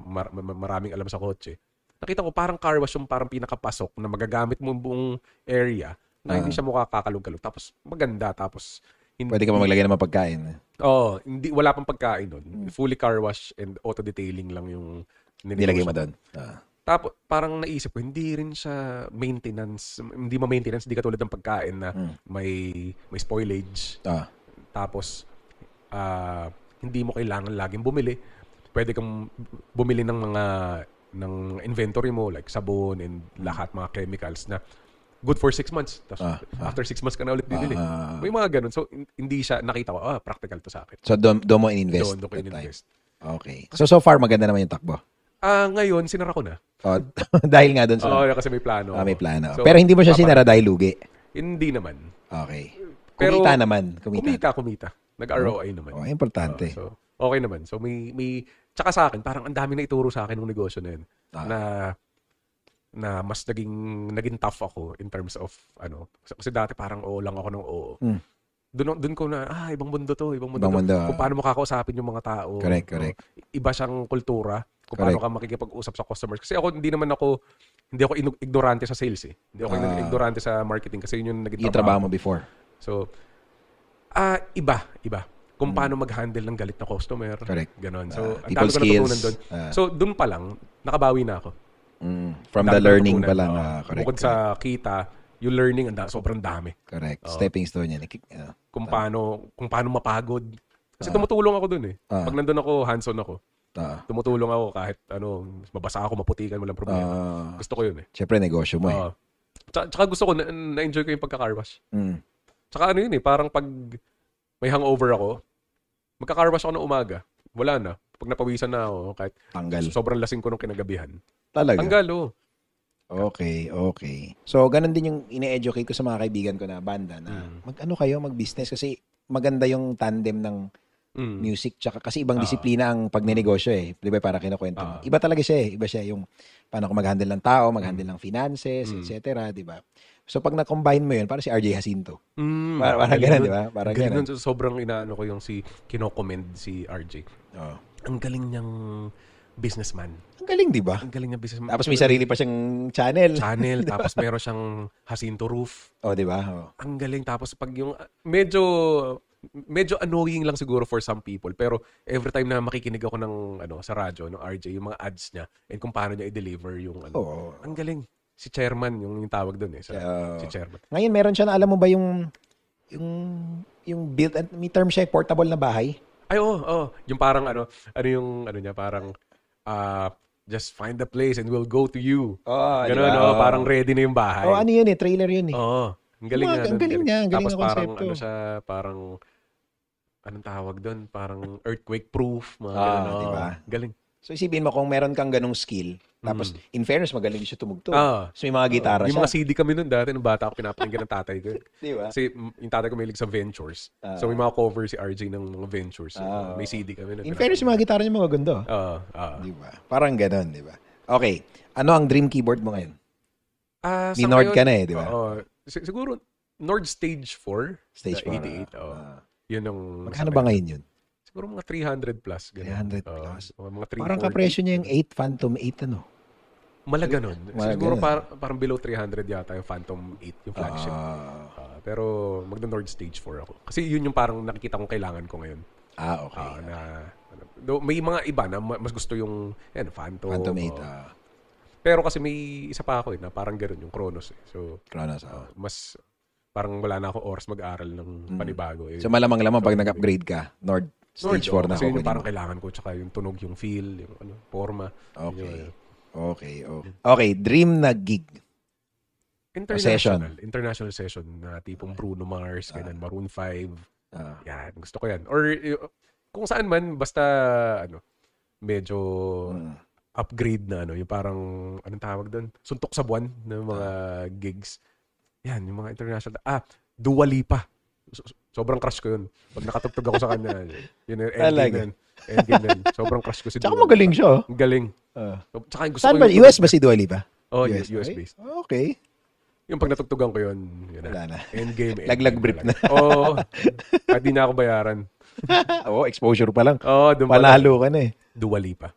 maraming alam sa kotse. Nakita ko parang car wash yung parang pinakapasok na magagamit mo buong area na hindi siya mukha kakalog-kalog. Tapos maganda. Tapos pwede ka maglagay ng mga pagkain. Wala pang pagkain doon. Fully car wash and auto-detailing lang yung nilagay mo doon. Tapos parang naisip ko, hindi rin siya maintenance. Hindi ma-maintenance. Hindi katulad ng pagkain na may spoilage. Tapos hindi mo kailangan laging bumili. Pwede kang bumili ng inventory mo like sabon and lahat mga chemicals na good for 6 months. Tapos after 6 months ka na ulit bibili. May mga ganun. So hindi siya nakita ko, practical to sa akin. So doon mo in-invest. Doon ko in-invest. Okay. So far maganda naman yung takbo. Ngayon sinara ko na. Dahil nga doon sa kasi may plano. May plano. So, pero hindi mo siya sinara dahil lugi. Hindi naman. Okay. Kumita naman. Kumita. Nag-ROI naman. Importante. So okay naman. So may tsaka sa akin, parang ang dami na ituro sa akin ng negosyo na yun. Na mas naging tough ako in terms of kasi dati parang oo lang ako ng oo. Doon ko na ibang mundo to. Kung paano mo kakausapin yung mga tao. Correct. Iba siyang kultura. Kung paano ka makikipag-usap sa customers. Kasi ako hindi ako ignorante sa sales eh. Hindi ako ignorante sa marketing kasi yun yung naging trabaho mo before. So iba. Kung paano mag-handle ng galit na customer. Correct. Ganon. So, ang people dami ko natutunan doon. So, doon pa lang, nakabawi na ako. From the learning pa lang. Correct. Bukod sa kita, yung learning, sobrang dami. Correct. Stepping stone yan. Kung paano mapagod. Kasi tumutulong ako doon eh. Pag nandun ako, hands-on ako. Tumutulong ako kahit mabasa ako, maputikan, walang problema. Gusto ko yun eh. Siyempre, negosyo mo eh. Tsaka gusto ko, na-enjoy ko yung pagka-car wash. Mm. Tsaka ano yun eh, parang pag may hangover ako, magka-car wash ako ng umaga. Wala na. Pag napawisan na ako, kahit Tanggal. sobrang lasing ko nung kinagabihan. Talaga? Tanggal, oh. Okay. So, ganun din yung ine-educate ko sa mga kaibigan ko na banda na mag-ano kayo, mag-business kasi maganda yung tandem ng music tsaka kasi ibang disiplina ang pagnenegosyo eh. Di ba para kinukwento mo. Iba talaga siya eh. Iba siya yung paano ko mag-handle ng tao, mag-handle ng finances, etc. Di ba? So, pag na-combine mo yun, parang si RJ Jacinto. Parang ganun, di ba? Parang ganun. Sobrang inaano ko yung kino-commend si RJ. Oh. Ang galing niyang businessman. Ang galing, di ba? Ang galing niya businessman. Tapos may sarili pa siyang channel. Tapos meron siyang Jacinto Roof. Oh, di ba? Oh. Ang galing. Tapos pag yung medyo annoying lang siguro for some people, pero every time na makikinig ako ng sa radyo ng RJ, yung mga ads niya and kung paano niya i-deliver yung ang galing. Si chairman yung tawag doon eh. Si chairman. Ngayon meron siya na alam mo ba yung built, may term siya, portable na bahay. Ay, oo. Yung parang niya, parang, just find the place and we'll go to you. Ganun, diba? Parang ready na yung bahay. Ano yun eh, trailer yun eh. Oo. Ang galing nga. Ang galing niya, ang galing na konsepto. Tapos parang, anong tawag doon? Parang earthquake-proof. Diba? Galing. So isipin mo kung meron kang ganong skill, tapos in fairness magaling siya tumugtog. So may mga gitara siya. Yung mga CD kami noon dati, nung bata ako pinapakinggan ng tatay ko. Diba? Kasi yung tatay ko may sa Ventures. So may mga cover si RJ ng mga Ventures. May CD kami. In fairness yung mga gitara niya magaganda. Diba? Parang ganon, diba? Okay. Ano ang dream keyboard mo ngayon? Ni Nord ka na eh, di ba? Siguro, Nord Stage 4. Stage 4. 88. Yun ang... Magkano ba ngayon yun? Siguro mga 300 plus. 300 plus. Mga 340. Parang kapresyo niya yung 8 Phantom 8 ano? Malaga nun. Siguro parang below 300 yata yung Phantom 8, yung flagship. Pero magna-Nord Stage 4 ako. Kasi yun yung parang nakikita kong kailangan ko ngayon. Okay. May mga iba na mas gusto yung Phantom. Phantom 8. Pero kasi may isa pa ako na parang gano'n yung Kronos. So, Kronos, mas parang wala na ako oras mag-aral ng panibago. So malamang pag nag-upgrade ka, Nord Stage 4 na ako. Kasi yun yung parang kailangan ko, tsaka yung tunog, yung feel, yung forma. Okay, dream na gig. International session na tipong Bruno Mars, ganyan, Maroon 5. Yan, gusto ko yan. Or kung saan man, basta medyo upgrade na yung parang, anong tawag doon? Suntok sa buwan ng mga gigs. Yan, yung mga international. Dua Lipa. Sobrang crush ko yun. Pag nakatugtog ako sa kanya, yun yung endgame yan. Sobrang crush ko si Dua Lipa. Tsaka magaling siya. Galing. Tsaka gusto saan ba? US ba si Dua Lipa? US based. Okay. Yung pag natugtugan ko yun, wala na. Endgame. Laglag brief na. Kahit di na ako bayaran. Exposure pa lang. Doon Panalo ka na eh. Dua Lipa.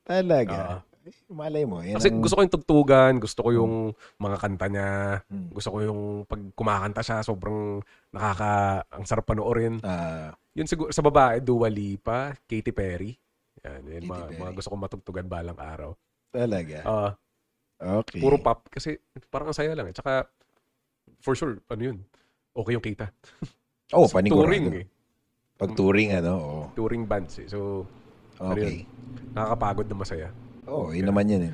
Talaga. Malay mo. Kasi gusto ko yung tugtugan, gusto ko yung mga kanta niya, gusto ko yung pag kumakanta siya, sobrang ang sarap panoorin. Yun siguro, sa babae, Dua Lipa, Katy Perry. Yan mga gusto kong matugtugan balang araw. Talaga? Okay. Puro pop, kasi parang ang saya lang. Tsaka, for sure, okay yung kita. Panigurado. Touring Pag touring, touring bands So, okay. Nakakapagod na masaya. Yun naman yun.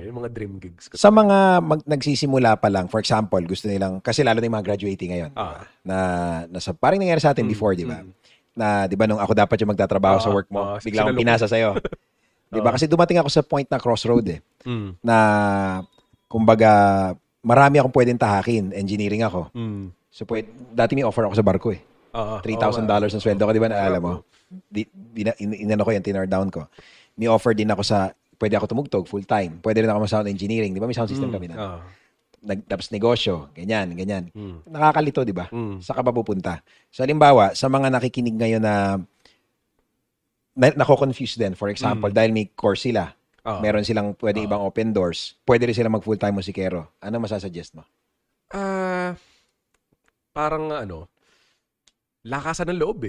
Yung mga dream gigs. Sa mga nagsisimula pa lang, for example, gusto nilang, kasi lalo na yung mga graduating ngayon, parang nangyari sa atin before, di ba? Na, di ba, nung ako dapat yung magtatrabaho sa work mo, bigla akong pinasa sa'yo. Di ba? Kasi dumating ako sa point na crossroad na, kumbaga, marami akong pwedeng tahakin. Engineering ako. So, dati may offer ako sa barko $3,000 ang sweldo ko, di ba, naalala mo? Inano ko yan, tinar down ko. May offer din ako pwede ako tumugtog full-time. Pwede rin ako sound engineering. Di ba may sound system kami na? Tapos negosyo, ganyan. Nakakalito, di ba? Saan ka ba pupunta? So, halimbawa, sa mga nakikinig ngayon na nako-confuse din. For example, dahil may course sila, meron silang pwede ibang open doors, pwede rin sila mag full-time musikero. Ano masasuggest mo? Parang lakasan ng loob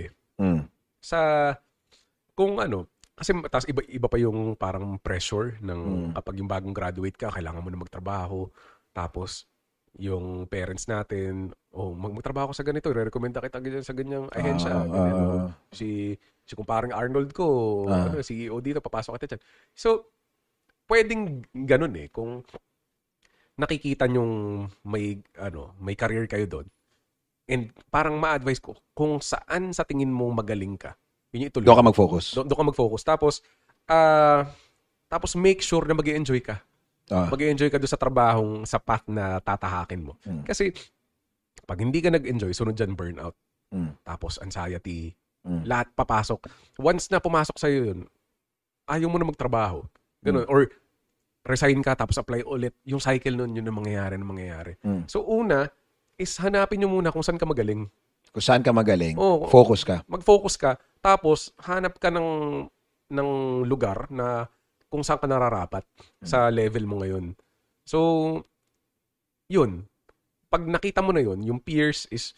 kasi tas iba pa yung parang pressure ng kapag yung bagong graduate ka, kailangan mo na magtrabaho. Tapos yung parents natin, magtrabaho ko sa ganito, re-recommenda kita sa ganyang ahensya. Si kumparing Arnold ko, CEO dito, papasok kita dyan. So, pwedeng ganun kung nakikita nyong may career kayo doon, and parang ma-advise ko kung saan sa tingin mo magaling ka, yun yung ituloy. Doon ka mag-focus. Doon ka mag-focus. Tapos make sure na mag-i-enjoy ka. Mag-i-enjoy ka doon sa trabahong sa path na tatahakin mo. Kasi pag hindi ka nag-enjoy, sunod dyan burnout. Tapos anxiety. Lahat papasok. Once na pumasok sa'yo yun, ayaw mo na magtrabaho. Ganun. Or resign ka tapos apply ulit. Yung cycle nun, yun ang mangyayari. So una, is hanapin nyo muna kung saan ka magaling. Kung saan ka magaling, focus ka. Mag-focus ka. Tapos hanap ka ng lugar na kung saan ka nararapat sa level mo ngayon. So, yun. Pag nakita mo na yun, yung peers is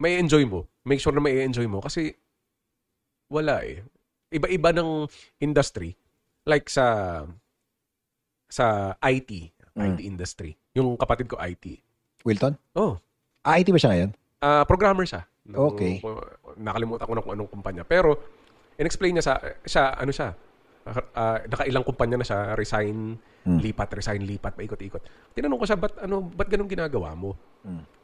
may enjoy mo. Make sure na may enjoy mo. Kasi, wala eh. Iba-iba ng industry. Like sa IT industry. Yung kapatid ko, IT. Wilton? Oh. IT ba siya ngayon? Programmer siya. Okay. Nakalimutan ko na kung anong kumpanya. Pero, in-explain niya nakailang kumpanya na siya, resign, lipat, paikot-ikot. Tinanong ko siya, ba't ganun ginagawa mo?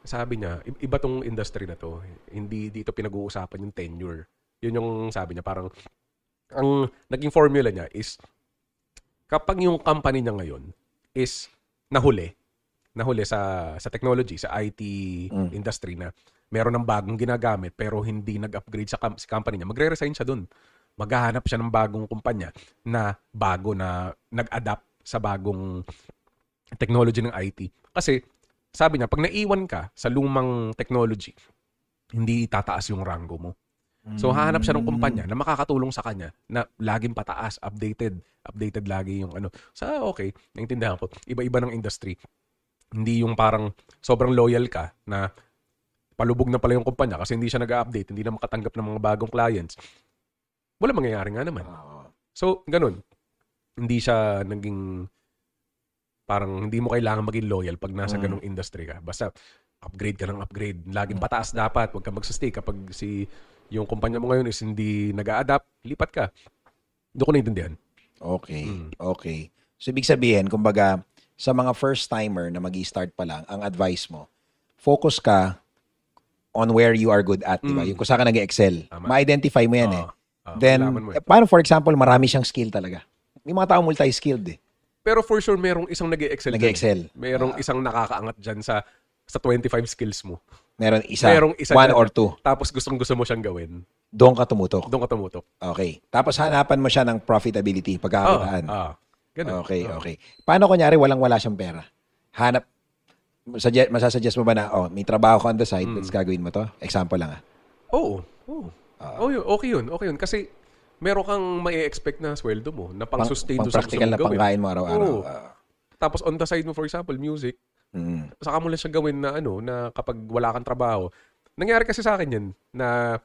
Sabi niya, iba tong industry na to. Hindi dito pinag-uusapan yung tenure. Yun yung sabi niya, parang, ang naging formula niya is, kapag yung company niya ngayon is nahuli sa technology, sa IT industry na meron ng bagong ginagamit pero hindi nag-upgrade sa company niya, magre-resign siya dun. Maghahanap siya ng bagong kumpanya na bago na nag-adapt sa bagong technology ng IT. Kasi, sabi niya, pag naiwan ka sa lumang technology, hindi tataas yung rango mo. So, hahanap siya ng kumpanya na makakatulong sa kanya na laging pataas, updated lagi yung ano. Okay, naintindihan ko. Iba-iba ng industry. Hindi yung parang sobrang loyal ka na palubog na pala yung kumpanya kasi hindi siya nag-update, hindi na makatanggap ng mga bagong clients. Wala mangyayari nga naman. So, ganun. Hindi siya naging parang hindi mo kailangan maging loyal pag nasa ganung industry ka. Basta upgrade ka ng upgrade. Laging pataas dapat. Huwag ka magsustay. Kapag yung kumpanya mo ngayon is hindi nag-a-adapt, lipat ka. Doon ko naintindihan. Okay. So, ibig sabihin, kumbaga, sa mga first-timer na mag-i-start pa lang, ang advice mo, focus ka on where you are good at, di ba? Yung kung saan ka nag-excel. Ma-identify mo yan Then, paano for example, marami siyang skill talaga? May mga tao multi-skilled eh. Pero for sure, merong isang nag-excel. Merong isang nakakaangat dyan sa 25 skills mo. Merong isa one or two. Tapos gustong-gusto mo siyang gawin. Doon ka tumutok. Okay. Tapos hanapan mo siya ng profitability, pagkakakitaan. Ganun. Okay. Paano kunyari walang-wala siyang pera? Masasuggest mo ba na, may trabaho ko on the side, let's gagawin mo to? Example lang Oo. Okay yun. Kasi meron kang mai-expect na sweldo mo na pang-sustain doon sa gusto practical mong na gawin. pangkain mo araw-araw. Tapos on the side mo, for example, music, saka mo lang siya gawin na na kapag wala kang trabaho. Nangyari kasi sa akin yan na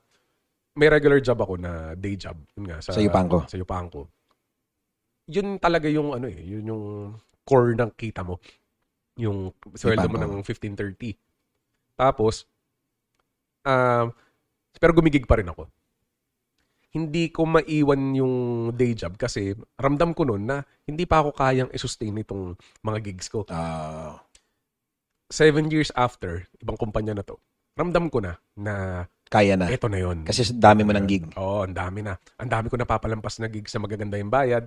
may regular job ako na day job. Yun nga, sa Yupanco. Yun talaga yung yun yung core ng kita mo. Yung sweldo mo ng 15-30. Tapos, pero gumigig pa rin ako. Hindi ko maiwan yung day job kasi ramdam ko noon na hindi pa ako kayang i-sustain itong mga gigs ko. 7 years after, ibang kumpanya na to, ramdam ko na kaya na. Ito na yun. Kasi dami mo ng gig. Ang dami na. Ang dami ko napapalampas na gig sa magaganda yung bayad.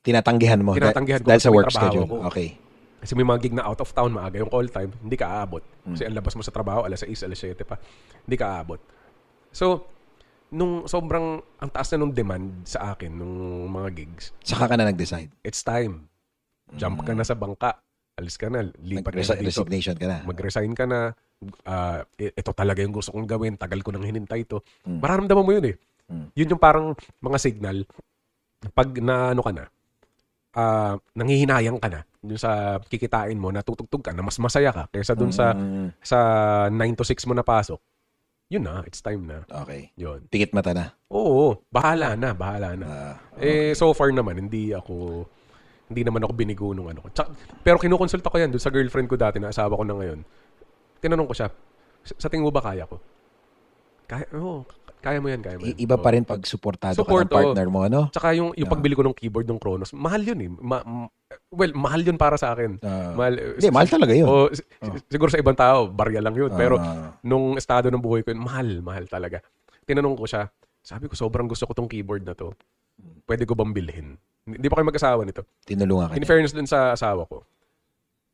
Tinatanggihan mo. Dahil sa work schedule. Okay. Kasi may mga gig na out of town, maaga yung call time, hindi ka aabot. Kasi ang labas mo sa trabaho, alas 6, alas 7 pa. Hindi ka aabot. So, nung sobrang ang taas na nung demand sa akin nung mga gigs. Saka ka na nag-decide. It's time. Jump ka na sa bangka. Alis ka na. Lipat ka na dito. Resignation ka na. Mag-resign ka na. Ito talaga yung gusto kong gawin. Tagal ko nang hinintay ito. Mararamdaman mo yun eh. Yun yung parang mga signal. Pag naano ka na, nanghihinayang ka na dun sa kikitain mo, natutugtog ka na mas masaya ka kaysa dun sa 9 to 6 mo na pasok. Yun na, it's time na. Okay. Yun. Pikit mata na. Oo, bahala na. Okay. So far naman, hindi naman ako binigo nung ano. Pero kinukonsulta ko yan doon sa girlfriend ko dati na asawa ko na ngayon. Tinanong ko siya, sa tingin mo ba kaya ko? Kaya mo yan, kaya mo yan. Iba pa rin pag suportado ka Support, ng partner mo, ano? Tsaka yung pagbili ko ng keyboard ng Kronos, mahal yun eh. Well, mahal yun para sa akin. Hindi, mahal talaga yun. Siguro sa ibang tao, barya lang yun. Pero nung estado ng buhay ko yun, mahal talaga. Tinanong ko siya, sabi ko, sobrang gusto ko tong keyboard na to. Pwede ko bang bilhin? Hindi pa kayo mag-asawa nito. Tinulungan ka In niya. fairness dun sa asawa ko,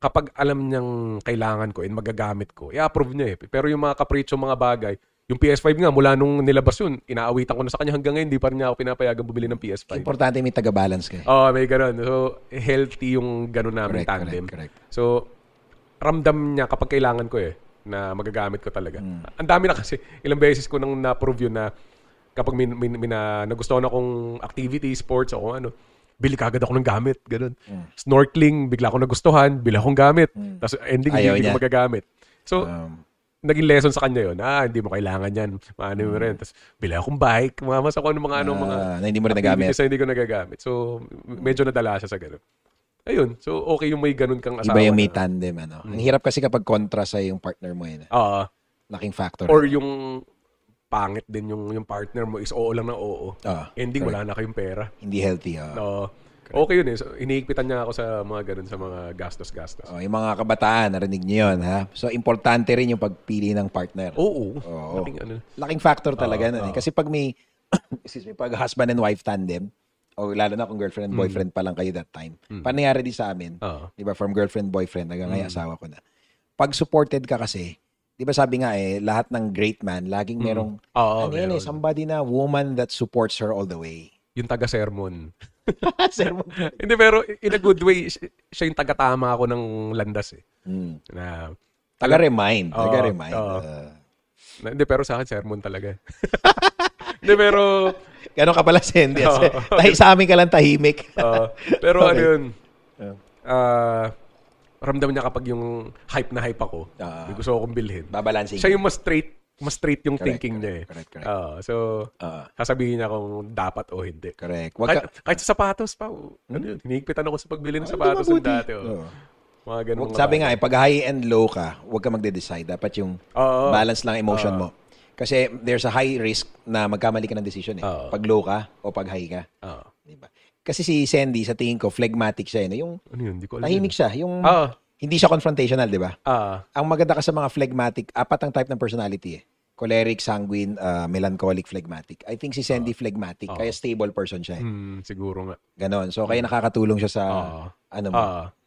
kapag alam niyang kailangan ko and magagamit ko, i-approve niya eh. Pero yung mga kapritsyo, mga bagay, yung PS5 nga, mula nung nilabas yun, inaawitan ko na sa kanya hanggang ngayon, hindi pa rin niya ako pinapayagan bumili ng PS5. Importante may taga-balance ka. May ganun. So, healthy yung ganun namin tandem. Correct. So, ramdam niya kapag kailangan ko eh, na magagamit ko talaga. Ang dami na kasi, ilang beses ko nang na-prove yun na kapag may nagustuhan akong activity, sports, o kung ano, bili kagad ako ng gamit. Ganun. Snorkeling, bigla akong nagustuhan, bili akong gamit. Tapos ending, hindi ko magagamit. So, naging lesson sa kanya yun. Hindi mo kailangan yan. Maano mo rin. Tapos, bili akong bike. Mas ako ng mga na hindi mo rin nagamit. Hindi ko nagagamit. So, medyo nadala siya sa ganun. Ayun. So, okay yung may ganun kang asawa. Iba yung may tandem, ano. Ang hirap kasi kapag kontra sa yung partner mo yun. Laking factor. Or yung pangit din yung partner mo is oo lang na oo. Ending, wala na kayong pera. Hindi healthy. Okay yun eh. So, iniigpitan niya ako sa mga ganun, sa mga gastos-gastos. Yung mga kabataan, narinig niyo yun, ha? So, importante rin yung pagpili ng partner. Oo. Laking factor talaga nun eh. Kasi pag may, pag husband and wife tandem, o lalo na kung girlfriend and boyfriend pa lang kayo that time, pangyayari din sa amin, di ba, from girlfriend, boyfriend, hanggang ngayon asawa ko na. Pag supported ka kasi, di ba sabi nga lahat ng great man, laging merong, somebody na woman that supports her all the way. Yung taga-sermon. Sermon. Hindi, pero in a good way, siya yung taga-tama ako ng landas eh. Na, taga-remind. Hindi, pero sa akin, sermon talaga. Hindi, pero... Gano'n ka pala, Sandy. Sa amin ka lang tahimik. Pero ano yun, ramdam niya kapag yung hype na hype ako, gusto ko kong bilhin. Babalancing. Siya yung mas straight yung thinking niya eh. Correct. So, sasabihin niya kung dapat o hindi. Correct. Kahit sa sapatos pa. Ano yun? Hinihigpitan ako sa pagbili ng sapatos ng dati. Mga ganun. Sabi nga pag high and low ka, huwag ka magde-decide. Dapat yung balance lang emotion mo. Kasi there's a high risk na magkamali ka ng decision eh. Pag low ka o pag high ka. Diba? Kasi si Sandy, sa tingin ko, phlegmatic siya. Yung ano yun? Di ko alam tahimik siya. Yung hindi siya confrontational, di ba? Ang maganda ka sa mga phlegmatic, 4 ang type ng personality eh. Choleric, sanguine, melancholic, phlegmatic. I think si Sandy phlegmatic, kaya stable person siya eh. Siguro nga. Ganon. So, kaya nakakatulong siya sa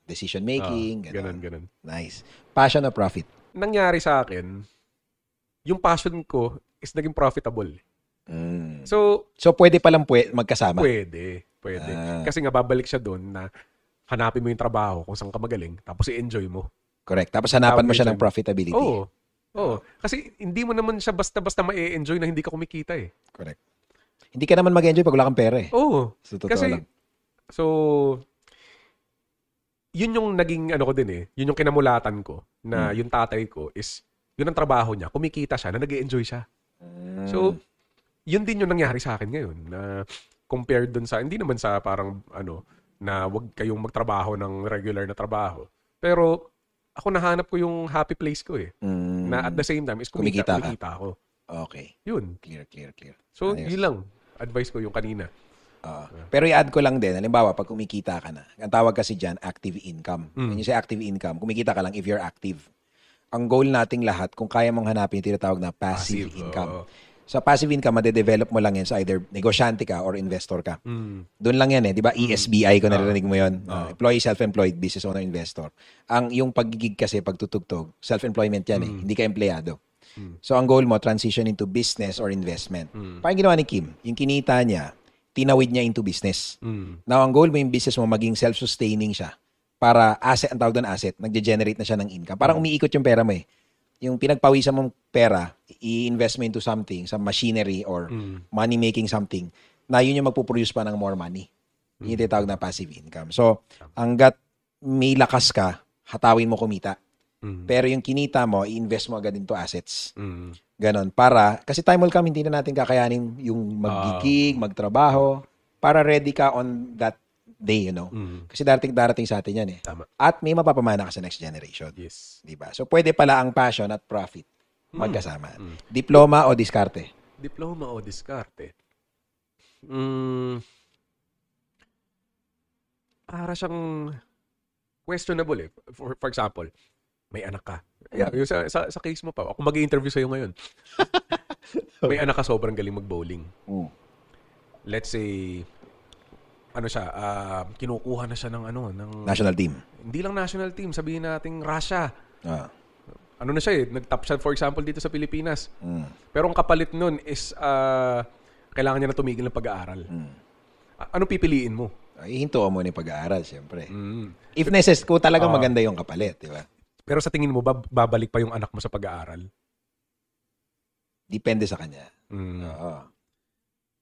decision making. Ganon. Nice. Passion or profit? Nangyari sa akin, yung passion ko is naging profitable. So pwede palang magkasama? Pwede. Kasi nga babalik siya doon na hanapin mo yung trabaho kung saan ka magaling, tapos i-enjoy mo. Correct. Tapos hanapan mo siya ng profitability. Oo. Kasi hindi mo naman siya basta-basta ma-enjoy na hindi ka kumikita eh. Correct. Hindi ka naman mag-enjoy pag wala kang pera eh. Oo. So, totoo lang. So, yun yung naging ko din eh. Yun yung kinamulatan ko na yung tatay ko is yun ang trabaho niya. Kumikita siya na nag-enjoy siya. So, yun din yung nangyari sa akin ngayon na compared dun sa, hindi naman sa parang na wag kayong magtrabaho ng regular na trabaho. Pero ako nahanap ko yung happy place ko eh. Na at the same time is kumikita ako. Okay. Yun. Clear. So, yun lang. Advice ko yung kanina. Pero i-add ko lang din, halimbawa, pag kumikita ka na, ang tawag kasi dyan, active income. When you say active income, kumikita ka lang if you're active. Ang goal nating lahat, kung kaya mong hanapin, yung tinatawag na passive income. Sa passive income, madedevelop mo lang yan sa either negosyante ka or investor ka. Doon lang yan eh. Di ba? ESBI, kung narinig mo yun. Employee, self-employed, business owner, investor. Yung pagigig kasi, pagtutugtog, self-employment yan eh. Hindi ka empleyado. So, ang goal mo, transition into business or investment. Parang ginawa ni Kim, yung kinita niya, tinawid niya into business. Now, ang goal mo yung business mo, maging self-sustaining siya. Para asset, ang tawag doon asset, nagge-generate na siya ng income. Parang umiikot yung pera mo eh. Yung pinagpawisan mong pera, i-invest mo into something, some machinery or money-making something, na yun yung magpuproduce pa ng more money. Yun yung tinatawag na passive income. So, hanggat may lakas ka, hatawin mo kumita. Pero yung kinita mo, i-invest mo agad into assets. Ganon. Para, kasi time will come, hindi na natin kakayanin yung magigig, magtrabaho, para ready ka on that day, Kasi darating sa atin yan eh. Tama. At may mapapamana ka sa next generation. Yes. Diba? So, pwede pala ang passion at profit magkasama. Diploma o diskarte? Diploma o diskarte? Para siyang questionable eh. For example, may anak ka. Yeah, yung sa case mo pa. Ako mag-i-interview sa'yo ngayon. May anak ka, sobrang galing mag-bowling. Let's say, ano siya, kinukuha na siya ng National team. hindi lang national team, sabihin nating Russia. Ah. Ano na siya nag-top siya for example dito sa Pilipinas. Pero ang kapalit nun is kailangan niya na tumigil ng pag-aaral. Anong pipiliin mo? Ihinto mo muna yung pag-aaral, siyempre. If necessary, kung talagang maganda yung kapalit, di ba? Pero sa tingin mo, babalik pa yung anak mo sa pag-aaral? Depende sa kanya. Oo.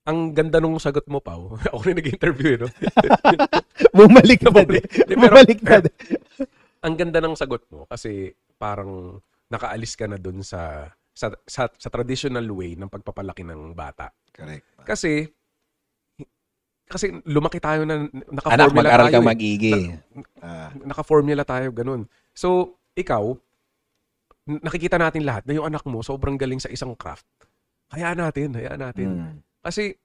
Ang ganda nung sagot mo, Pao. Ako rin nag-interview, no? Bumalik na din. Bumalik na din. Ang ganda ng sagot mo kasi parang nakaalis ka na dun sa traditional way ng pagpapalaki ng bata. Correct. Kasi lumaki tayo na naka-formula Anak, mag-aral tayo. kang mag-igi. Naka-formula tayo, ganun. So, ikaw, nakikita natin lahat na yung anak mo sobrang galing sa isang craft. Hayaan natin. Kasi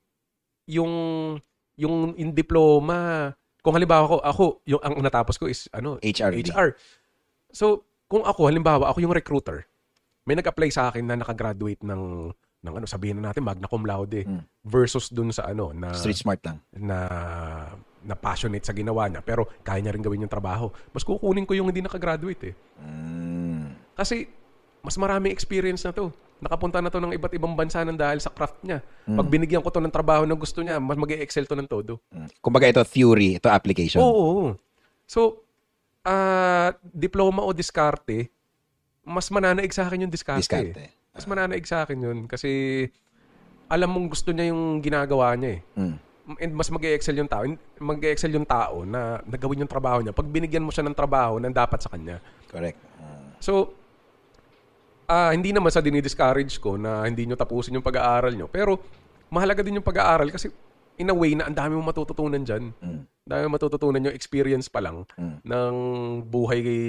yung in diploma, kung halimbawa ako yung ang natapos ko is HR. So, kung ako halimbawa ako yung recruiter, may nag-apply sa akin na nakagraduate ng sabihin na natin magna cum laude versus dun sa na Street smart lang. Na passionate sa ginawa niya pero kaya niya rin gawin yung trabaho. Mas kukunin ko yung hindi nakagraduate eh. Kasi mas maraming experience na to. Nakapunta na to ng iba't ibang bansa nang dahil sa craft niya. Pag binigyan ko to ng trabaho na gusto niya, mas mag-e-excel to ng todo. Kumbaga ito theory, ito application. Oo. So, diploma o diskarte, mas mananaig sa akin yung diskarte. Mas mananaig sa akin yun kasi alam mong gusto niya yung ginagawa niya eh. And mas mag-e-excel yung tao. Mag-e-excel yung tao na nagawin yung trabaho niya pag binigyan mo siya ng trabaho na dapat sa kanya. Correct. So, hindi naman sa dinidiscourage ko na hindi nyo tapusin yung pag-aaral nyo. Pero, mahalaga din yung pag-aaral kasi in a way na ang dami mong matututunan dyan. Dami mong matututunan yung experience pa lang ng buhay kay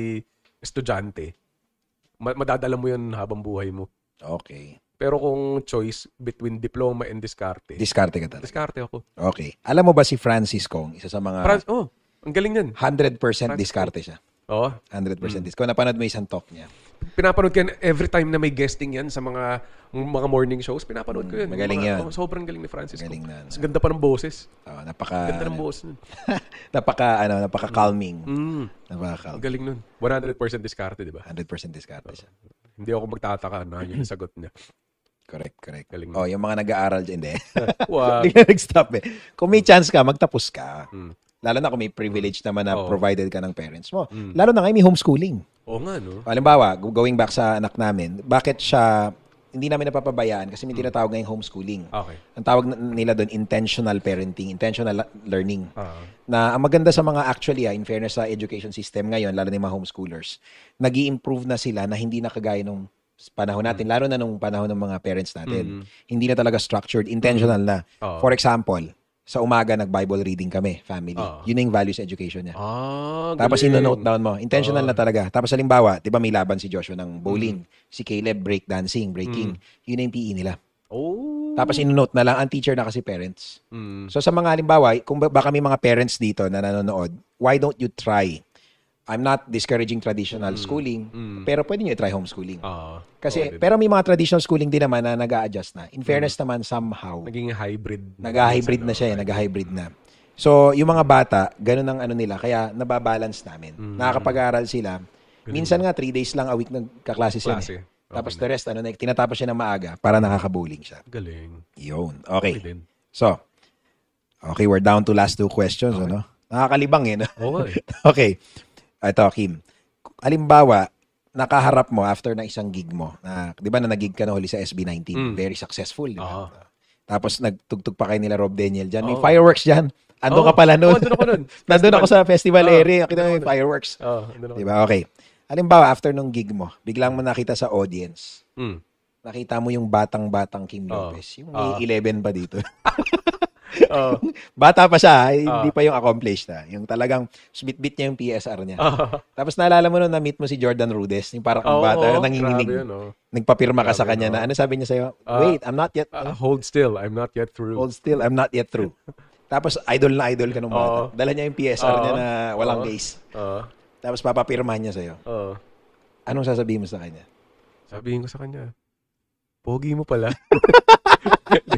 estudyante. Madadala mo yan habang buhay mo. Okay. Pero kung choice between diploma and diskarte. Diskarte ka talaga. Diskarte ako. Okay. Alam mo ba si Francis Kong, isa sa mga... ang galing yan. 100% diskarte siya. Oo. 100% diskarte. Kung napanood mo isang talk niya. Pinapanood ko yan every time na may guesting yan sa mga morning shows. Pinapanood ko yan. Magaling yan. Sobrang galing ni Francis. Galing na. Ganda pa ng boses. Ganda ng boses nun. napaka-calming. Ang galing nun. 100% diskarte, di ba? 100% diskarte siya. Hindi ako magtataka na yun yung sagot niya. Correct. Galing. Yung mga nag-aaral dyan, hindi. Wow. Hindi ka nag-stop eh. Kung may chance ka, magtapos ka. Lalo na kung may privilege naman na provided ka ng parents mo. Lalo na ngayon may homeschooling. Oo nga, no? Halimbawa, going back sa anak namin, bakit siya, hindi namin napapabayaan kasi may tinatawag ngayong homeschooling. Okay. Ang tawag nila doon, intentional parenting, intentional learning. Na ang maganda sa mga actually, in fairness sa education system ngayon, lalo na yung mga homeschoolers, nag-i-improve na sila na hindi na kagaya nung panahon natin, lalo na nung panahon ng mga parents natin. Hindi na talaga structured, intentional na. For example, sa umaga nag-Bible reading kami, family. Yun na yung values education niya. Tapos ino-note down mo. Intentional na talaga. Tapos halimbawa, di ba may laban si Joshua ng bowling, si Caleb breaking. Yun na yung PE nila. Tapos ino-note na lang, ang teacher na kasi parents. So sa mga halimbawa, kung baka may mga parents dito na nanonood, why don't you try? I'm not discouraging traditional schooling, pero pwede nyo i-try homeschooling. Kasi, pero may mga traditional schooling din naman na nag-a-adjust na. In fairness naman, somehow. Naging hybrid. Nag-hybrid na siya, nag-hybrid na. So, yung mga bata, ganun ang ano nila, kaya nababalance namin. Nakakapag-aral sila. Minsan nga, 3 days lang a week nagkaklase sila. Tapos the rest, tinatapos siya ng maaga para nakaka-bowling siya. Galing. Yun. Okay. So, okay, we're down to last 2 questions. Ano? Nakakalibang eh. No? Okay. Ito, Kim. Halimbawa, nakaharap mo after ng isang gig mo, na, di ba na nag-gig ka na huli sa SB19, very successful, di ba? Tapos nagtugtug pa kayo nila Rob Daniel dyan. May fireworks dyan. Ando ka pala nun. Andun ako nun. Nandun ako sa festival area. Kita mo yung fireworks. Di ba? Okay. Halimbawa, after nung gig mo, biglang mo nakita sa audience, nakita mo yung batang-batang Kim Lopez. Yung may 11 pa dito. Oo. Bata pa siya, hindi pa yung accomplished na. Yung talagang bit-bit niya yung PSR niya. Tapos naalala mo nun, na-meet mo si Jordan Rudess, yung parang bata, nanginginig. Grabe yun, oh. Nagpapirma ka sa Grabe, kanya no? na, ano sabi niya sa'yo? Wait, I'm not yet, Hold still, I'm not yet through. hold still, I'm not yet through. Tapos idol na idol ka nung bata. Dala niya yung PSR niya na walang case. Tapos papapirmahan niya sa'yo. Anong sasabihin mo sa kanya? Sabihin ko sa kanya, pogi mo pala.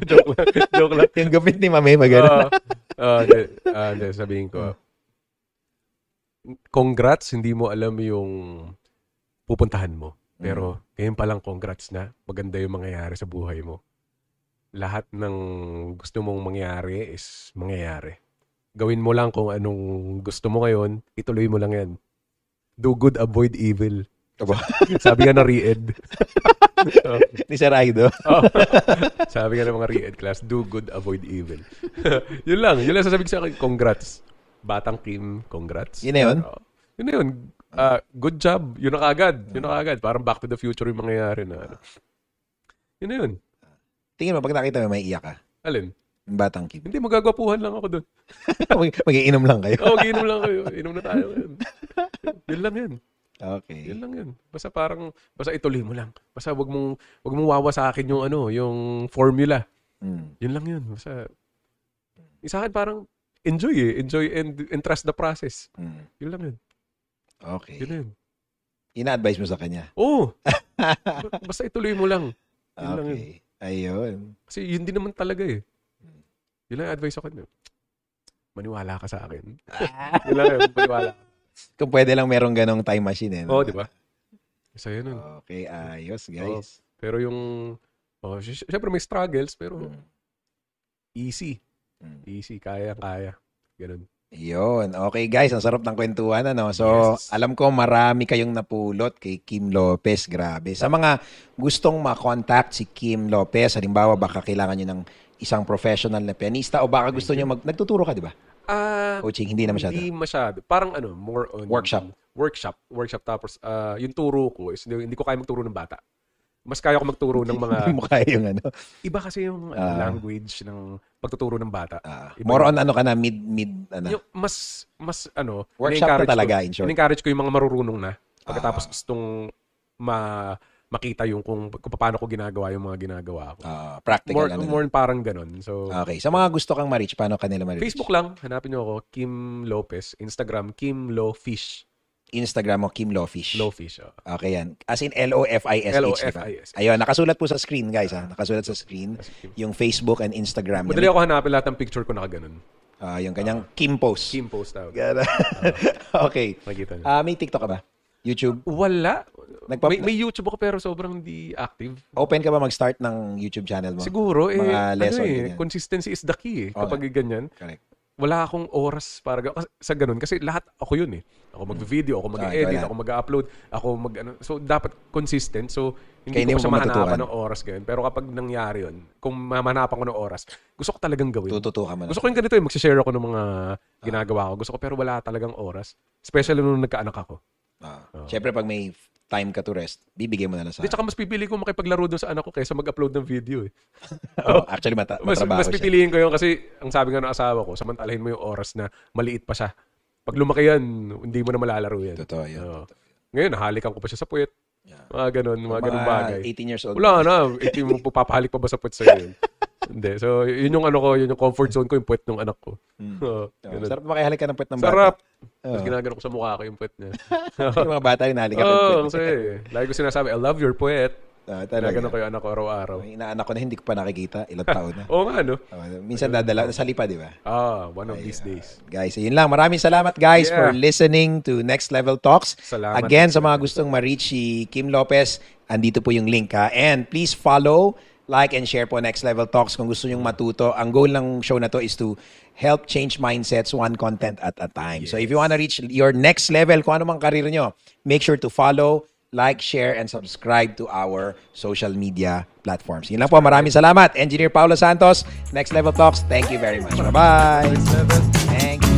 Joke lang. Joke lang. Yung gupit ni Mami, magana. Sabihin ko, congrats, hindi mo alam yung pupuntahan mo. Pero ngayon palang congrats na, maganda yung mangyayari sa buhay mo. Lahat ng gusto mong mangyari is mangyayari. Gawin mo lang kung anong gusto mo ngayon, ituloy mo lang yan. Do good, avoid evil. Sabi nga na re-ed. Ni Sir Aido. Sabi nga ng mga re-ed class, do good, avoid evil. Yun lang sasabihin sa akin, congrats. Batang Kim, congrats. Yun na yun? Yun na yun. Good job. Yun na kagad. Parang back to the future yung mangyayari na. Yun na yun. Tingin mo, pag nakita mo, may iyak ka. Alin? Yung Batang Kim. Hindi, magagwapuhan lang ako doon. Mag-iinom lang kayo. Mag-iinom lang kayo. Inom na tayo. Yun lang yun. Okay. Yun lang yun. Basta ituloy mo lang. Basta wag mong wawasakin yung yung formula. Yun lang yun. Basta sa akin parang enjoy and trust the process. Yun lang yun. Okay. Yun lang yun. Ina-advise mo sa kanya? Oo. Basta ituloy mo lang. Yun lang yun. Ayun. Kasi yun din naman talaga eh. Yun lang yung advice sa kanya. Maniwala ka sa akin. Yun lang yun. Maniwala ka. Kung pwede lang merong ganong time machine. Oo, di ba? Isa yun. Okay, ayos guys. Pero yung, syempre may struggles, pero easy. Easy, kaya. Ganun. Yun. Okay guys, ang sarap ng kwentuhan. So, alam ko marami kayong napulot kay Kim Lopez. Grabe. Sa mga gustong ma-contact si Kim Lopez, halimbawa baka kailangan nyo ng isang professional na pianista o baka gusto nyo nagtuturo ka, di ba? Coaching, hindi na masyado. Hindi masyado. Parang more on workshop. Tapos yung turo ko is hindi ko kaya magturo ng bata. Mas kaya ko magturo ng mga mukha yung iba kasi yung language ng pagtuturo ng bata. More on ka na mid yung mas workshop na talaga in short. In-encourage ko yung mga marurunong na pagkatapos gustong makita yung kung paano ko ginagawa yung mga ginagawa ko. Practical. More parang ganun. So, okay. Sa mga gusto kang ma-reach, paano kanila ma-reach? Facebook lang. Hanapin nyo ako, Kim Lopez. Instagram, Kim Lofish. Instagram mo, Kim Lofish. Lofish. Okay yan. As in L-O-F-I-S-H. L-O-F-I-S-H. Ayun, nakasulat po sa screen, guys. Nakasulat sa screen. Yung Facebook and Instagram. Madali ako hanapin lahat ng picture ko nakaganon. Yung kanyang Kim Post. Kim Post tawag. Okay. Makikita nyo. May TikTok ka ba? YouTube? Wala. May YouTube ako pero sobrang di active. Open ka ba mag-start ng YouTube channel mo? Siguro. Mga lesson. Consistency is the key kapag ganyan. Correct. Wala akong oras para sa ganun. Kasi lahat ako yun eh. Ako mag-video, ako mag-edit, ako mag-upload, ako So, dapat consistent. So, hindi ko siya mahanapan ng oras ganyan. Pero kapag nangyari yun, kung mahanapan ko ng oras, gusto ko talagang gawin. Tututukan mo na. Gusto ko yung ganito eh. Mag-share ako ng mga ginagawa ko. Gusto ko pero wala talagang oras. Especially nung nagkaanak ako. Siyempre, pag may time ka to rest, bibigay mo na lang sa akin. Tsaka mas pipili ko makipaglaro doon sa anak ko kaysa mag-upload ng video eh. Actually, matrabaho mas pipiliin ko yun kasi ang sabi nga ng asawa ko, samantalahin mo yung oras na maliit pa siya. Pag lumaki yan, hindi mo na malalaro yan. Totoo yun. Ngayon, nahalikan ko pa siya sa puwet. Mga ganun bagay. 18 years old. Wala na. 18 mo papahalik pa ba sa puwet sa'yo yun? Hindi. So, yun yung yun yung comfort zone ko, yung puwet ng anak ko. Sarap makihalik ka ng puwet ng bata. Sarap. Tapos ginagano ko sa mukha ko yung puwet niya. Yung mga bata, hinahalik ka ng puwet. Kasi, lagi ko sinasabi, I love your puwet. Ginagano ko yung anak ko araw-araw. Inaanak ko na hindi ko pa nakikita. Ilang taon na. Oo nga, no? Minsan dadala, nasa lipa, di ba? One of these days. Guys, yun lang. Maraming salamat, guys, for listening to Next Level Talks. Salamat. Again, sa mga gustong ma-reach si Kim Lopez, andito po yung link, ha? And please follow, like, and share po Next Level Talks kung gusto nyong matuto. Ang goal ng show na to is to help change mindsets one content at a time. So if you wanna reach your next level, kung ano mang karir nyo, make sure to follow, like, share, and subscribe to our social media platforms. Yun lang po. Maraming salamat. Engineer Paulo Santos, Next Level Talks. Thank you very much. Bye-bye. Thank you.